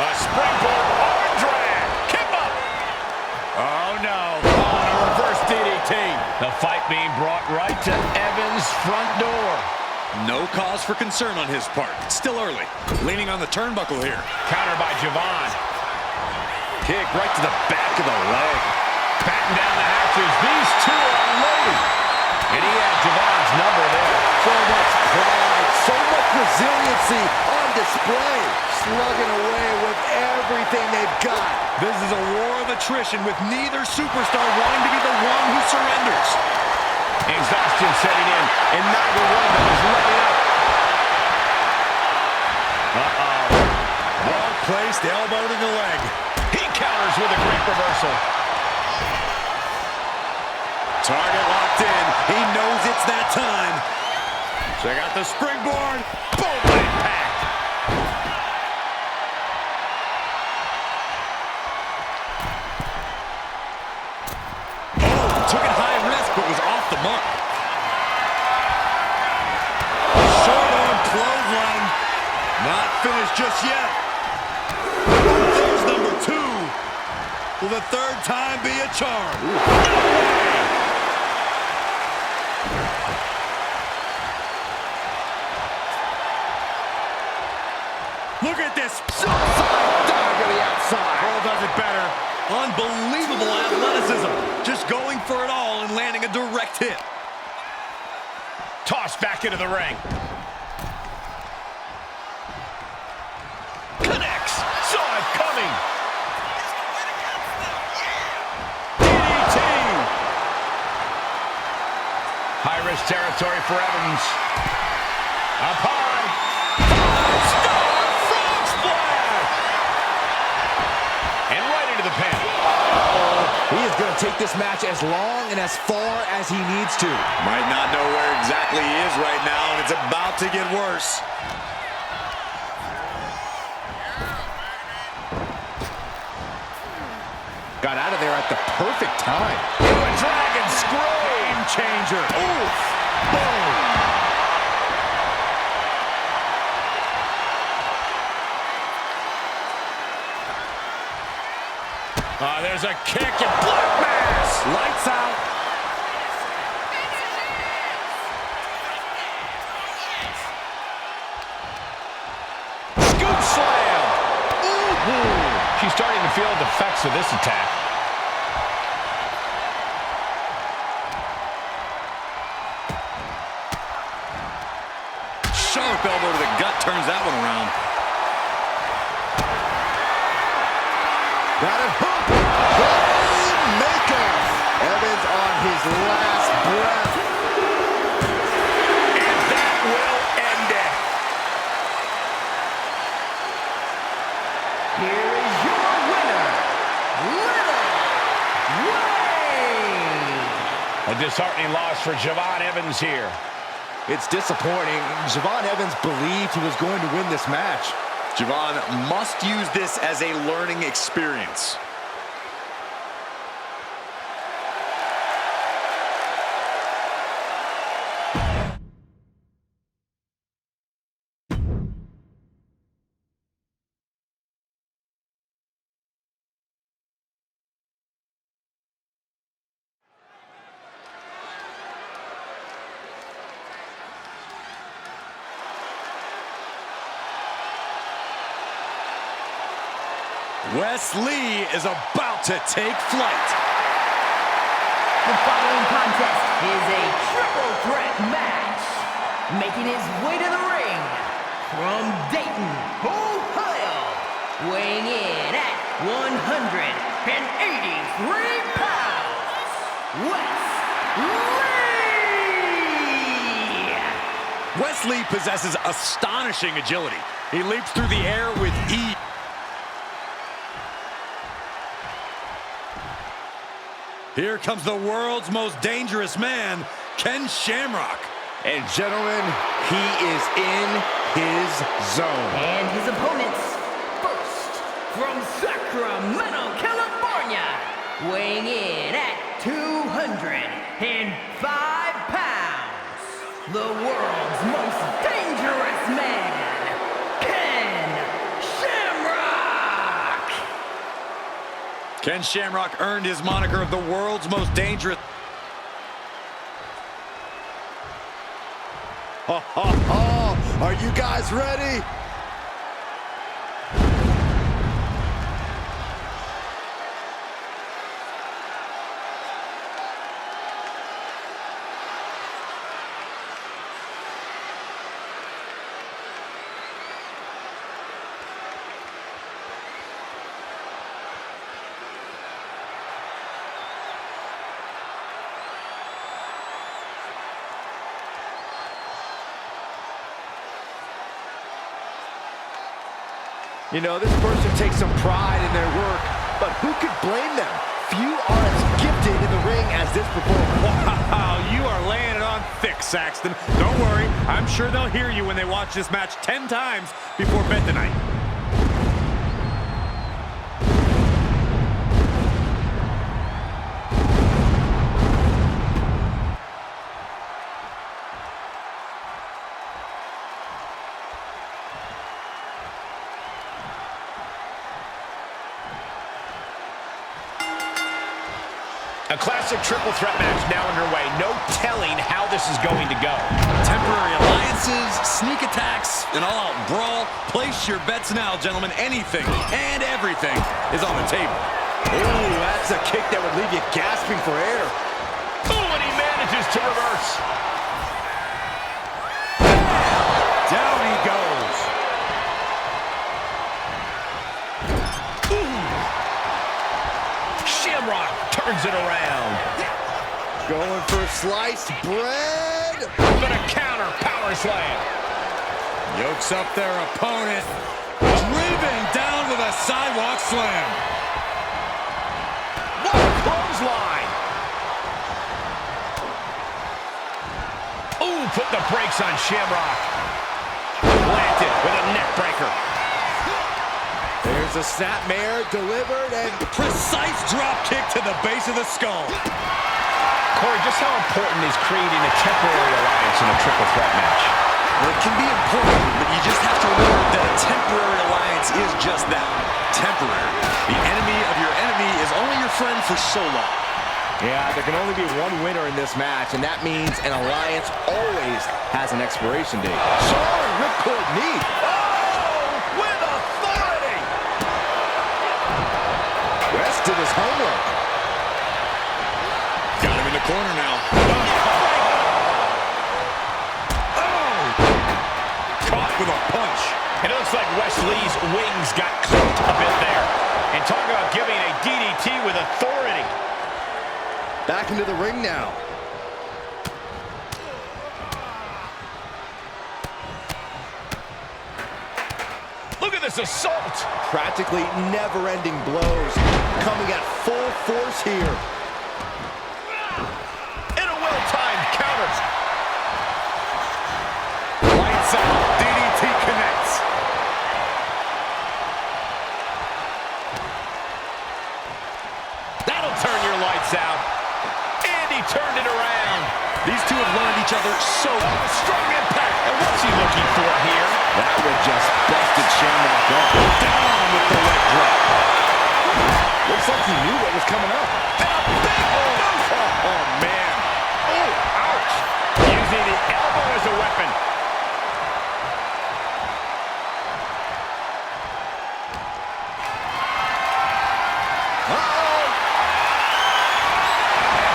A springboard arm drag. Kick up. Oh, no. On a reverse DDT. The fight being brought right to Evans' front door. No cause for concern on his part. It's still early. Leaning on the turnbuckle here. Countered by Javon. Kick right to the back of the leg. Batten down the hatches. These two are loaded. And he had Javon's number there. So much pride, so much resiliency on display. Slugging away with everything they've got. This is a war of attrition with neither superstar wanting to be the one who surrenders. Exhaustion setting in, and neither one of them is letting up. Uh-oh. Well placed, elbow to the leg. He counters with a great reversal. Target locked in. He knows it's that time. Check out the springboard. Boom, impact. Oh, took it high risk, but was off the mark. Short arm clothesline. Not finished just yet. There's number two. Will the third time be a charm? No way! Look at this. Suicide dive to the outside. Cole does it better. Unbelievable athleticism. Just going for it all and landing a direct hit. Tossed back into the ring. Connects. Saw it coming. DDT. High-risk territory for Evans. Up high. Five-star frog splash. And right into the pin. He is going to take this match as long and as far as he needs to. Might not know where exactly he is right now, and it's about to get worse. Got out of there at the perfect time. A dragon screw. Game changer. Oof. Boom. There's a kick and black mass. Lights out. to feel the effects of this attack. Sharp elbow to the gut turns that one around. Got it hooked. Maker. Evans on his last breath. And that will end it. Here is your winner, Little Wayne. A disheartening loss for Javon Evans here. It's disappointing. Javon Evans believed he was going to win this match. Javon must use this as a learning experience. Wes Lee is about to take flight. The following contest is a triple threat match. Making his way to the ring from Dayton, Ohio, weighing in at 183 pounds, Wes Lee! Wes Lee possesses astonishing agility. He leaps through the air with ease. Here comes the world's most dangerous man, Ken Shamrock. And gentlemen, he is in his zone. And his opponents, first from Sacramento, California, weighing in at 205 pounds, the world's most dangerous man, Ken Shamrock! Ken Shamrock earned his moniker of the world's most dangerous. Are you guys ready? You know, this person takes some pride in their work, but who could blame them? Few are as gifted in the ring as this performer. Wow, you are laying it on thick, Saxton. Don't worry, I'm sure they'll hear you when they watch this match 10 times before bed tonight. A classic triple threat match now underway. No telling how this is going to go. Temporary alliances, sneak attacks, an all-out brawl. Place your bets now, gentlemen. Anything and everything is on the table. Ooh, that's a kick that would leave you gasping for air. Ooh, and he manages to reverse. Down he goes. Shamrock turns it around. Going for sliced bread. But a counter power slam. Yokes up their opponent. Driven down with a sidewalk slam. What a clothesline. Ooh, put the brakes on Shamrock. Planted with a neck breaker. There's a snapmare delivered and Precise drop kick to the base of the skull. Corey, just how important is creating a temporary alliance in a triple threat match? Well, it can be important, but you just have to remember that a temporary alliance is just that, temporary. The enemy of your enemy is only your friend for so long. yeah, there can only be one winner in this match, and that means an alliance always has an expiration date. Soaring ripcord knee. Oh, with authority. corner now. Oh! Caught with a punch. And it looks like Wesley's wings got clipped a bit there. And talk about giving a DDT with authority. Back into the ring now. Look at this assault. Practically never-ending blows coming at full force here. And a well-timed counter. Lights out. DDT connects. That'll turn your lights out. And he turned it around. These two have learned each other so well. Strong impact. And what's he looking for here? That would just busted Shamrock up. Down with the leg drop. Looks like he knew what was coming up. And a big move. Oh, man. Oh, ouch. Using the elbow as a weapon.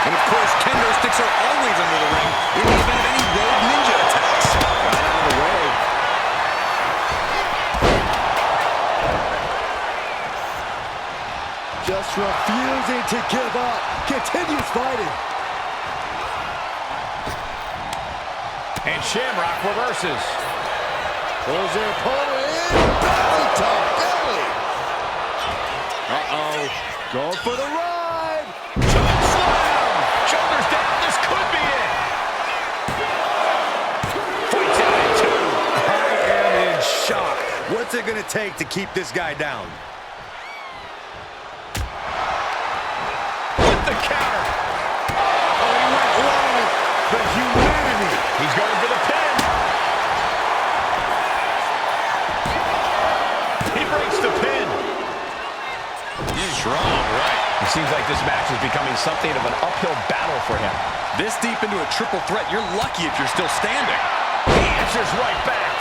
And of course, kendo sticks are always under the ring in the event of any rogue ninja attacks. Right out of the way. Just refusing to give up. Continues fighting. And Shamrock reverses. Pulls their opponent in. Belly to belly. Uh-oh. Going for the ride. Choke slam. Shoulders down. This could be it. Fights out in two. I am in shock. What's it going to take to keep this guy down? With the counter. Oh, he went low. The humanity. He's going for the pin. He breaks the pin. Strong, right? It seems like this match is becoming something of an uphill battle for him. This deep into a triple threat, you're lucky if you're still standing. He answers right back.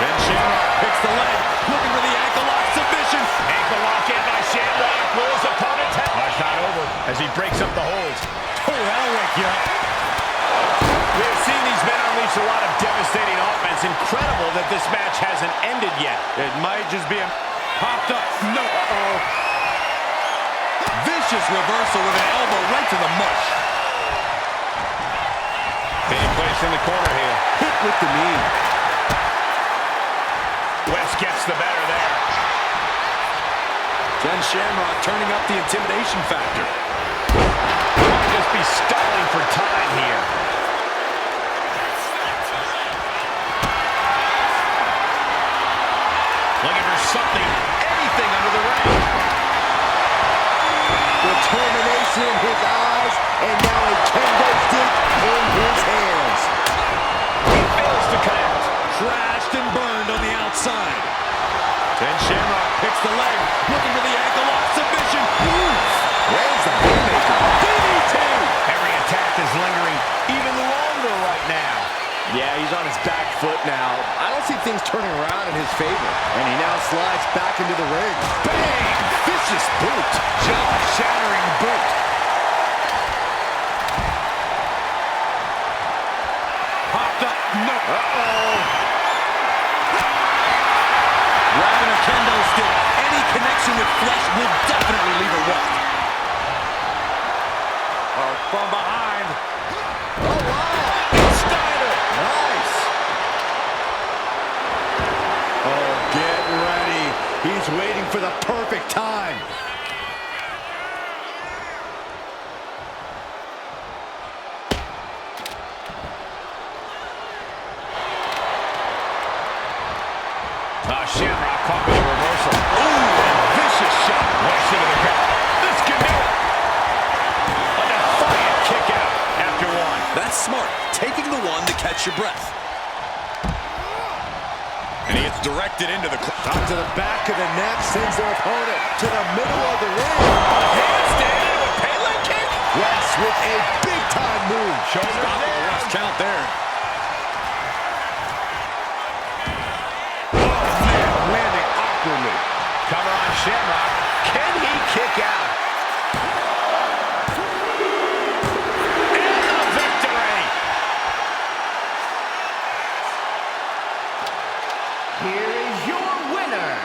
Then Shamrock picks the leg, looking for the ankle lock submission. Ankle lock in by Shamrock. Will his opponent tap? That's not over as he breaks up the hold. Oh, that'll wake you up. We have seen these men unleash a lot of devastating offense. Incredible that this match hasn't ended yet. It might just be a popped up. No. Uh-oh. Vicious reversal with an elbow right to the mush. Being placed in the corner here. Hit with the knee. West gets the better there. Ken Shamrock turning up the intimidation factor. Might just be stalling for time here. Looking for something, anything under the ring. Determination in his eyes, and now a kendo stick in his hands. He fails to connect. Crashed and burned on the outside. Ken Shamrock picks the leg, looking for the ankle lock submission. There's the haymaker. DDT! Every attack is lingering even longer right now. Yeah, he's on his back foot now. I don't see things turning around in his favor. And he now slides back into the ring. Bang! Vicious boot. Jaw-shattering boot. Popped up. No. Uh-oh. Grabbing a kendo stick. Any connection with flesh will definitely leave a welt. Oh, from behind. Oh, wow. Steiner. Nice. Oh, get ready. He's waiting for the perfect time. Shamrock caught with a reversal. Ooh, a vicious shot. West into the ground. This can do it. A defiant kick out after one. That's smart. Taking the one to catch your breath. And he gets directed into the... Up to the back of the neck, sends their opponent to the middle of the ring. Handstand with a Pele kick. West with a big-time move. Shoulder Stop the down. last count there. Landing awkwardly. Cover on Shamrock. Can he kick out? here is your winner,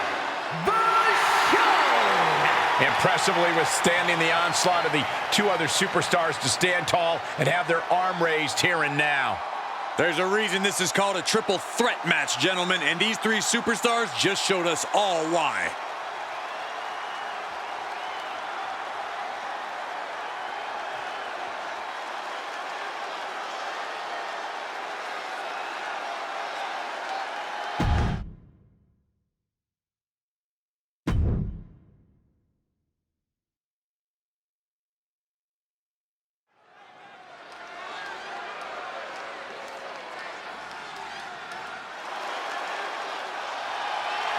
The Show! Impressively withstanding the onslaught of the two other superstars to stand tall and have their arm raised here and now. There's a reason this is called a triple threat match, gentlemen, and these three superstars just showed us all why.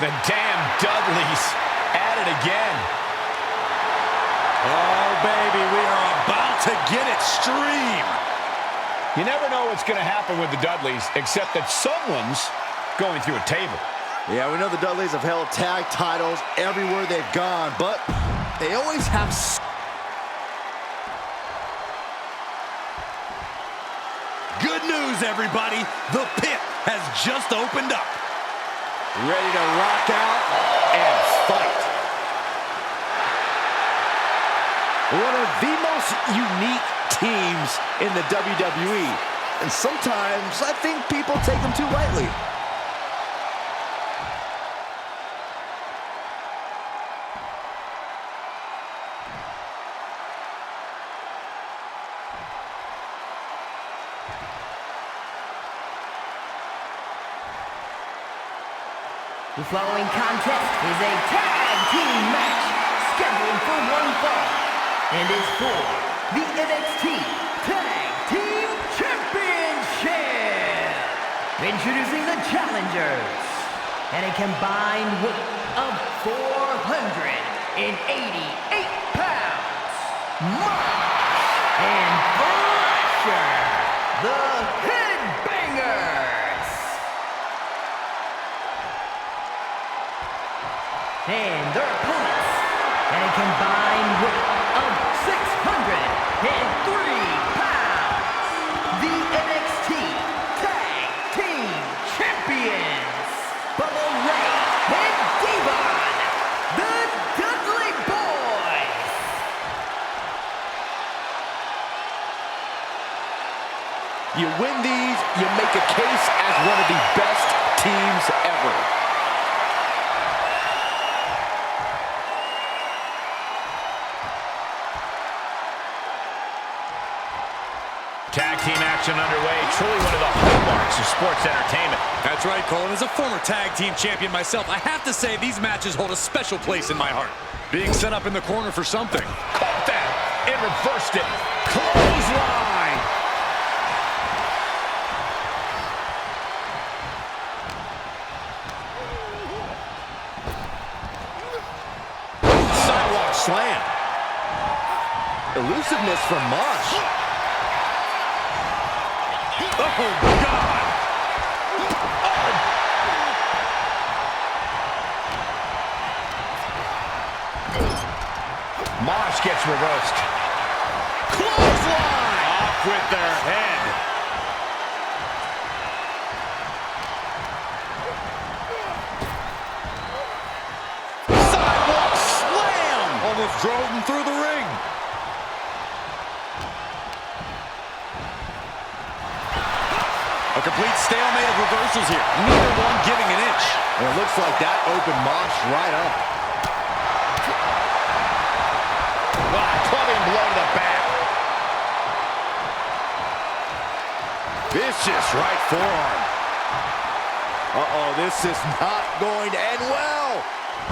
The damn Dudleys at it again. Oh, baby, we are about to get extreme. You never know what's going to happen with the Dudleys, except that someone's going through a table. Yeah, we know the Dudleys have held tag titles everywhere they've gone, but they always have... Good news, everybody. The pit has just opened up. Ready to rock out and fight. One of the most unique teams in the WWE. And sometimes I think people take them too lightly. The following contest is a tag team match scheduled for one fall and is for the NXT Tag Team Championship. Introducing the challengers at a combined weight of 488 pounds. Mosh and Thrasher, the Headbangers. And their opponents at a combined weight of 603 pounds, the NXT Tag Team Champions, Bubba Ray and Devon, the Dudley Boys. You win these, you make a case as one of the best teams ever. Tag team action underway. Truly one of the hallmarks of sports entertainment. That's right, Cole. As a former tag team champion myself, I have to say these matches hold a special place in my heart. Being set up in the corner for something. Caught that and reversed it. Clothesline. Sidewalk slam. Elusiveness from Mosh. Oh, God! Mosh gets reversed. Clothesline! Off with their head. Sidewalk slam! Almost drove him through the ring. A complete stalemate of reversals here. Neither one giving an inch. And it looks like that opened Mosh right up. Wow, clubbing blow to the back. Vicious right forearm. Uh-oh, this is not going to end well.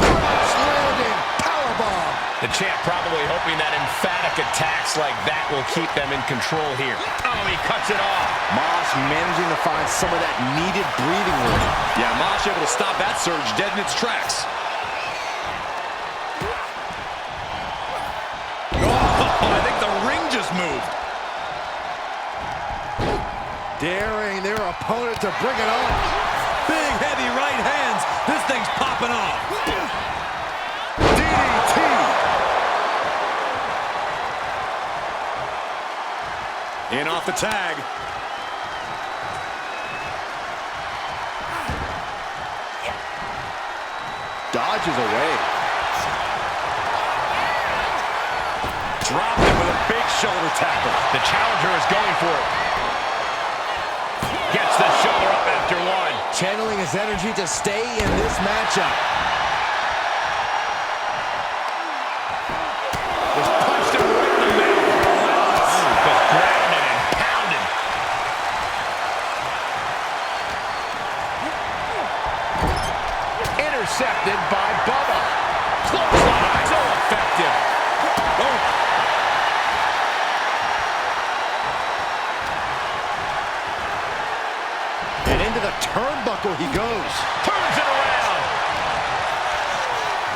Crash landing powerbomb. The champ probably hoping that emphatic attacks like that will keep them in control here. Oh, he cuts it off. Mosh managing to find some of that needed breathing room. Yeah, Mosh able to stop that surge dead in its tracks. Oh, I think the ring just moved. Daring their opponent to bring it on. Big, heavy right hands. This thing's popping off. DDT. In off the tag. dodges away. Dropped him with a big shoulder tackle. The challenger is going for it. Gets the shoulder up after one. Channeling his energy to stay in this matchup. Just punched him right in the mouth. Just grabbing it and pounding. Intercepted by Bubba. Clothesline. So effective. Oh. And into the turnbuckle he goes. Turns it around.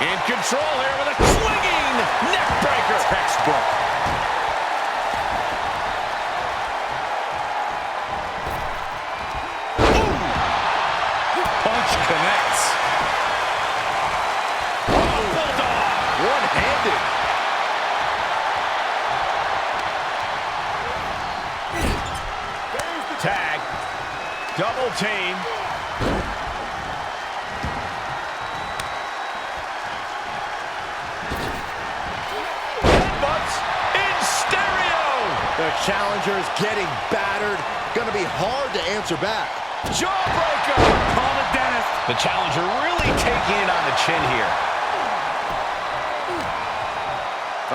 In control here with a swinging neck breaker. Textbook. Punch connects. Oh, bulldog. One-handed. Tag. Double team. Headbutts in stereo. The challenger is getting battered. Gonna be hard to answer back. Jawbreaker. Call it Dennis. The challenger really taking it on the chin here.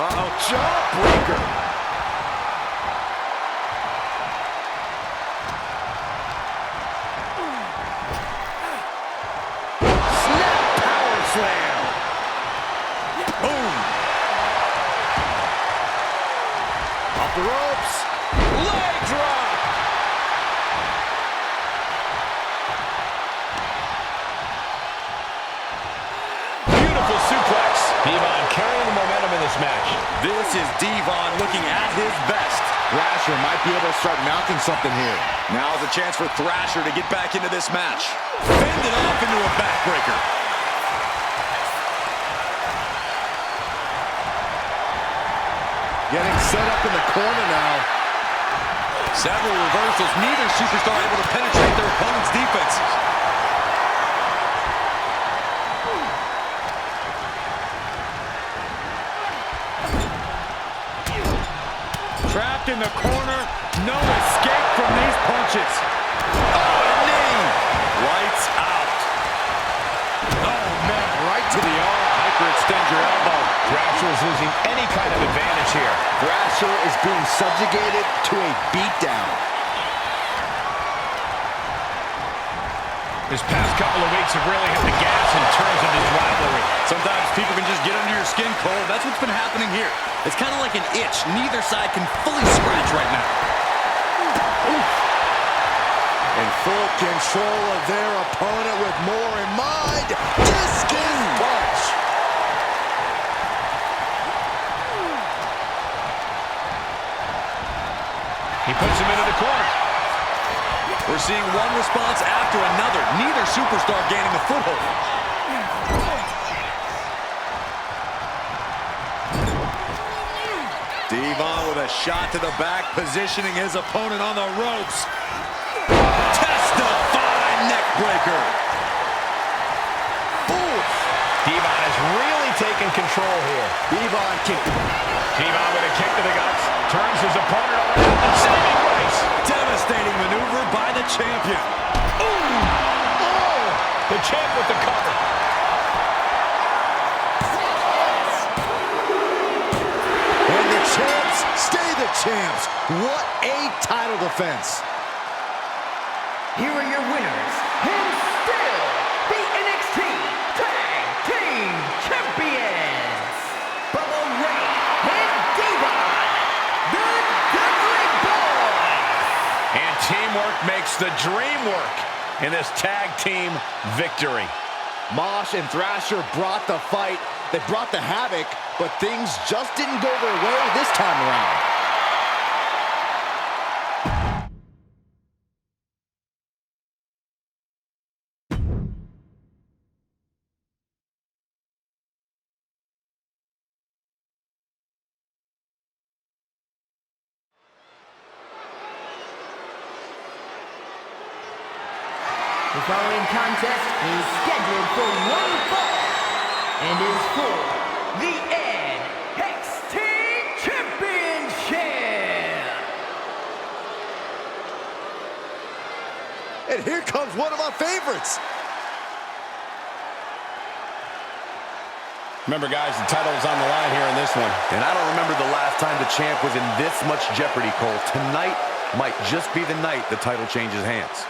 Uh-oh, jawbreaker. Slam. Boom. Off the ropes. Leg drop. Beautiful suplex. Devon carrying the momentum in this match. This is Devon looking at his best. Thrasher might be able to start mounting something here. Now's a chance for Thrasher to get back into this match. Fended off into a backbreaker. Getting set up in the corner now. Several reversals. Neither superstar able to penetrate their opponent's defenses. Trapped in the corner. No escape from these punches. Oh, knee. Lights out. Oh, man, right to the arm. Hyperextend your elbow. Thrasher is losing any kind of advantage here. Thrasher is being subjugated to a beatdown. This past couple of weeks have really hit the gas in terms of this rivalry. Sometimes people can just get under your skin, Cole. That's what's been happening here. It's kind of like an itch. Neither side can fully scratch right now. Oof. In full control of their opponent with more in mind. Discus punch. He puts him into the corner. We're seeing one response after another. Neither superstar gaining a foothold. Devon with a shot to the back, positioning his opponent on the ropes. Testifying neckbreaker. Devon is really taking control here. Devon with a kick to the guts. Turns his opponent around. Saving grace. Devastating maneuver by the champion. Oh! The champ with the cover. And the champs stay the champs. What a title defense. Here are your winners, and still the NXT Tag Team Champions, Bubba Ray and Devon, the Dudley Boys. And teamwork makes the dream work in this tag team victory. Mosh and Thrasher brought the fight. They brought the havoc, but things just didn't go their way this time around. The following contest is scheduled for one fall, is for the NXT Championship. And here comes one of my favorites. Remember, guys, the title's on the line here in this one. And I don't remember the last time the champ was in this much jeopardy, Cole. Tonight might just be the night the title changes hands.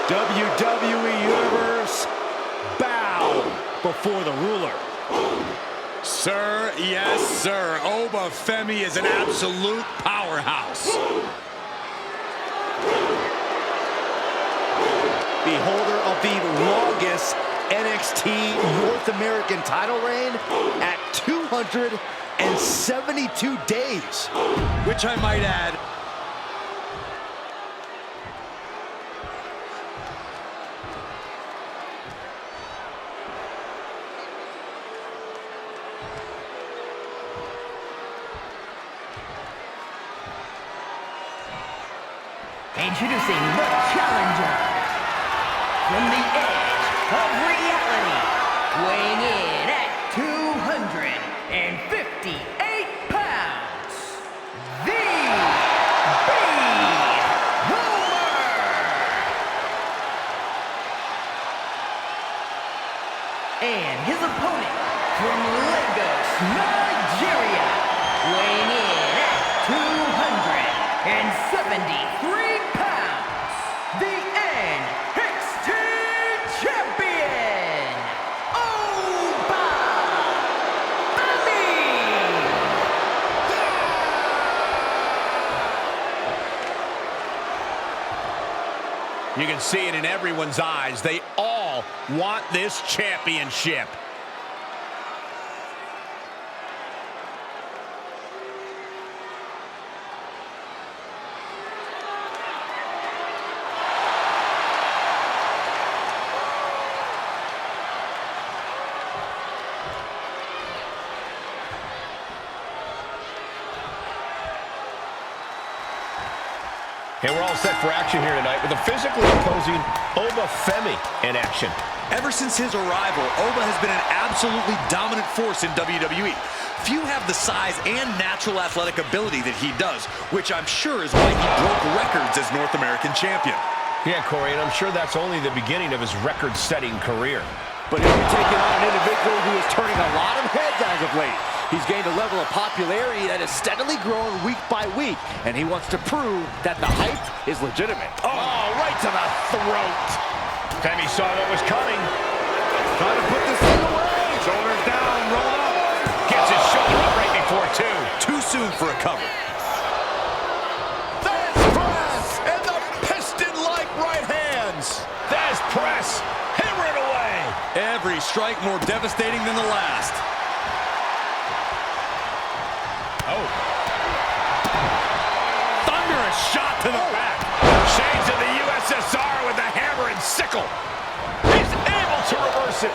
WWE Universe, bow before the ruler. Sir, yes, sir. Oba Femi is an absolute powerhouse. Beholder of the longest NXT North American title reign at 272 days. Which I might add, Introducing the challenger from the edge of reality, weighing in at 258 pounds, the Homer. And his opponent from Lagos, Nigeria, weighing in at 273 pounds, the NXT Champion, Oba Femi. You can see it in everyone's eyes. They all want this championship. And we're all set for action here tonight with a physically imposing Oba Femi in action. ever since his arrival, Oba has been an absolutely dominant force in WWE. Few have the size and natural athletic ability that he does, which I'm sure is why he broke records as North American champion. Yeah, Corey, and I'm sure that's only the beginning of his record-setting career. But he'll be taking on an individual who is turning a lot of heads as of late. He's gained a level of popularity that is steadily growing week by week, and he wants to prove that the hype is legitimate. Oh, right to the throat. Femi saw what was coming. Trying to put this thing away. Shoulders down, roll up. Gets his shoulder up right before two. Too soon for a cover. There's press and the piston-like right hands. There's press. Hammer it away. Every strike more devastating than the last. Oh. Thunderous shot to the back. Shades of the USSR with the hammer and sickle. He's able to reverse it.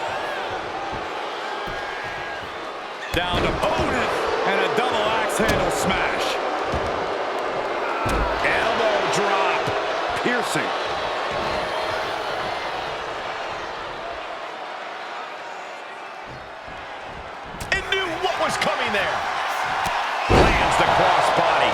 Down to opponent and a double axe handle smash. Elbow drop. Piercing. And knew what was coming there. Lands the crossbody.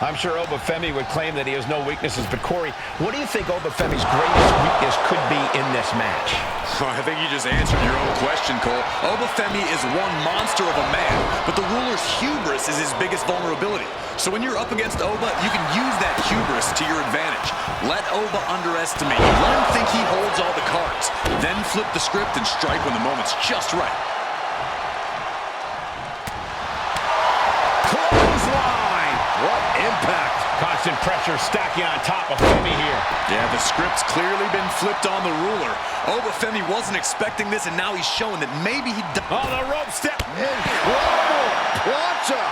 I'm sure Oba Femi would claim that he has no weaknesses, but Corey, what do you think Oba Femi's greatest weakness could be in this match? Oh, I think you just answered your own question, Cole. Oba Femi is one monster of a man, but the ruler's hubris is his biggest vulnerability. So when you're up against Oba, you can use that hubris to your advantage. Let Oba underestimate you. Let him think he holds all the cards. Then flip the script and strike when the moment's just right. Clothesline! What impact. Constant pressure stacking on top of Femi here. Yeah, the script's clearly been flipped on the ruler. Obafemi wasn't expecting this, and now he's showing that maybe he... Oh, the rope step. Incredible plancha.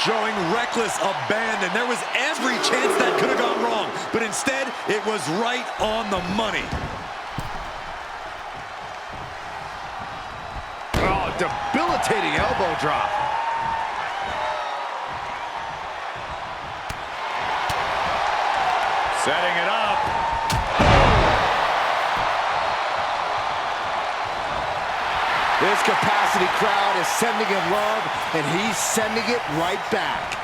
Showing reckless abandon. There was every chance that could have gone wrong, but instead, it was right on the money. Oh, debilitating elbow drop. Setting it up. This capacity crowd is sending him love, and he's sending it right back.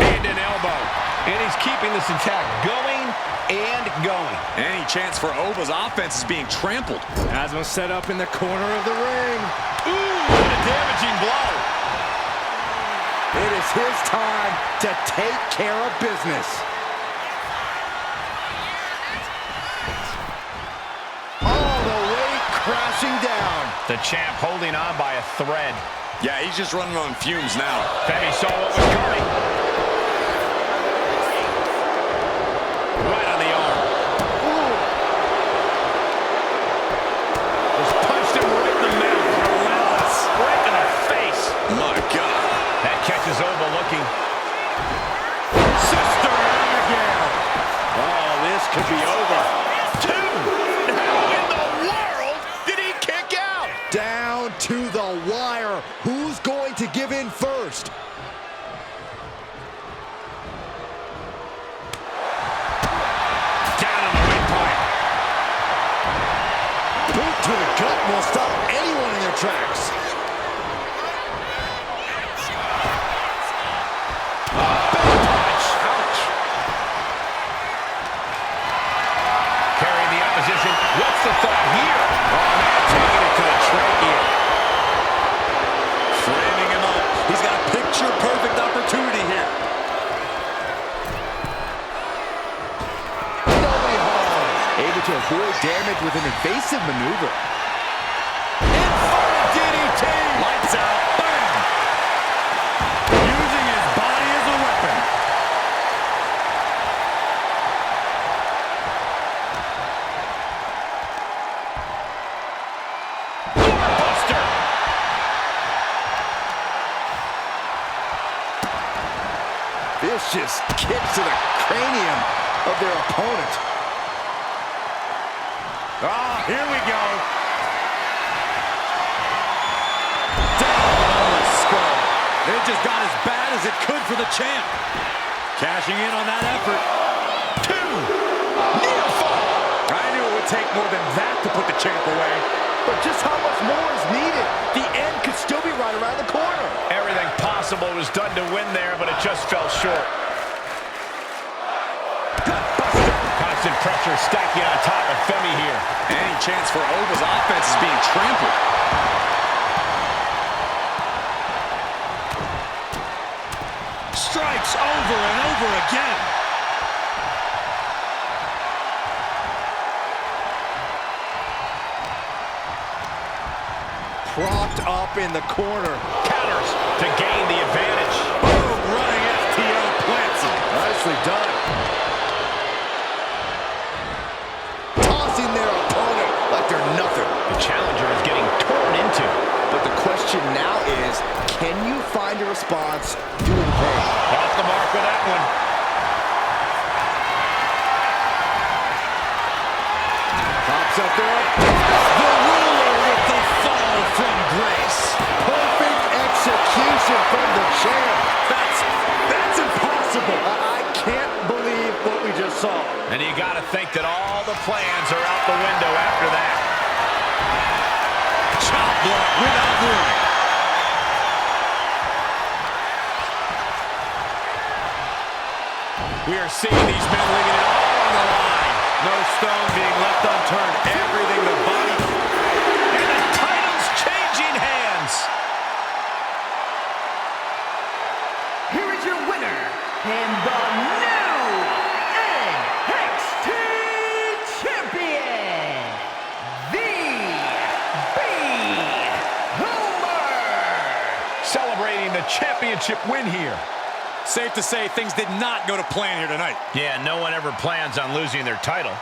And an elbow. And he's keeping this attack going and going. Any chance for Oba's offense is being trampled. Has him set up in the corner of the ring. Ooh, what a damaging blow. It is his time to take care of business. All the way crashing down. The champ holding on by a thread. Yeah, he's just running on fumes now. Femi saw what was coming. Right on the arm. Ooh. Just punched him right in the mouth. Relentless. Right in the face. My God. That catches Oba looking. Sister Abigail. Oh, this could be over. Two. How in the world did he kick out? Down to the wire. Who's going to give in first? Down on the windpipe. Boot to the gut will stop anyone in their tracks. Carrying the opposition. What's the thought here? Oh, man, taking it to the trachea. Framing him up. He's got a picture-perfect opportunity here. Nobody home. Able to avoid damage with an evasive maneuver. Inverted DDT. Lights out. Bam. Using his body as a weapon. Buster. Vicious kicks to the cranium of their opponent. Ah, here we go. Down on the skull. It just got as bad as it could for the champ. Cashing in on that effort. Two. Near fall. I knew it would take more than that to put the champ away. But just how much more is needed? The end could still be right around the corner. Everything possible was done to win there, but it just fell short. Constant pressure stacking on top of Femi here. Any chance for Oba's offense is being trampled. Strikes over and over again. Propped up in the corner. Counters to gain the advantage. Boom, running FTO plants him. Nicely done. Tossing their opponent like they're nothing. The challenger is getting torn into. But the question now is, can you find a response due to the pain? Off the mark with that one. Pops up there. The ruler with the fall from grace. Perfect execution from the champ. That's impossible. I can't believe what we just saw. And you got to think that all the plans are out the window after that. Chop block without warning. We are seeing these men leaving it all on the line. No stone being left unturned. Everything the body. And the title's changing hands. Here is your winner, and the new NXT champion, the Homer. Celebrating the championship win here. Safe to say things did not go to plan here tonight. Yeah, no one ever plans on losing their title.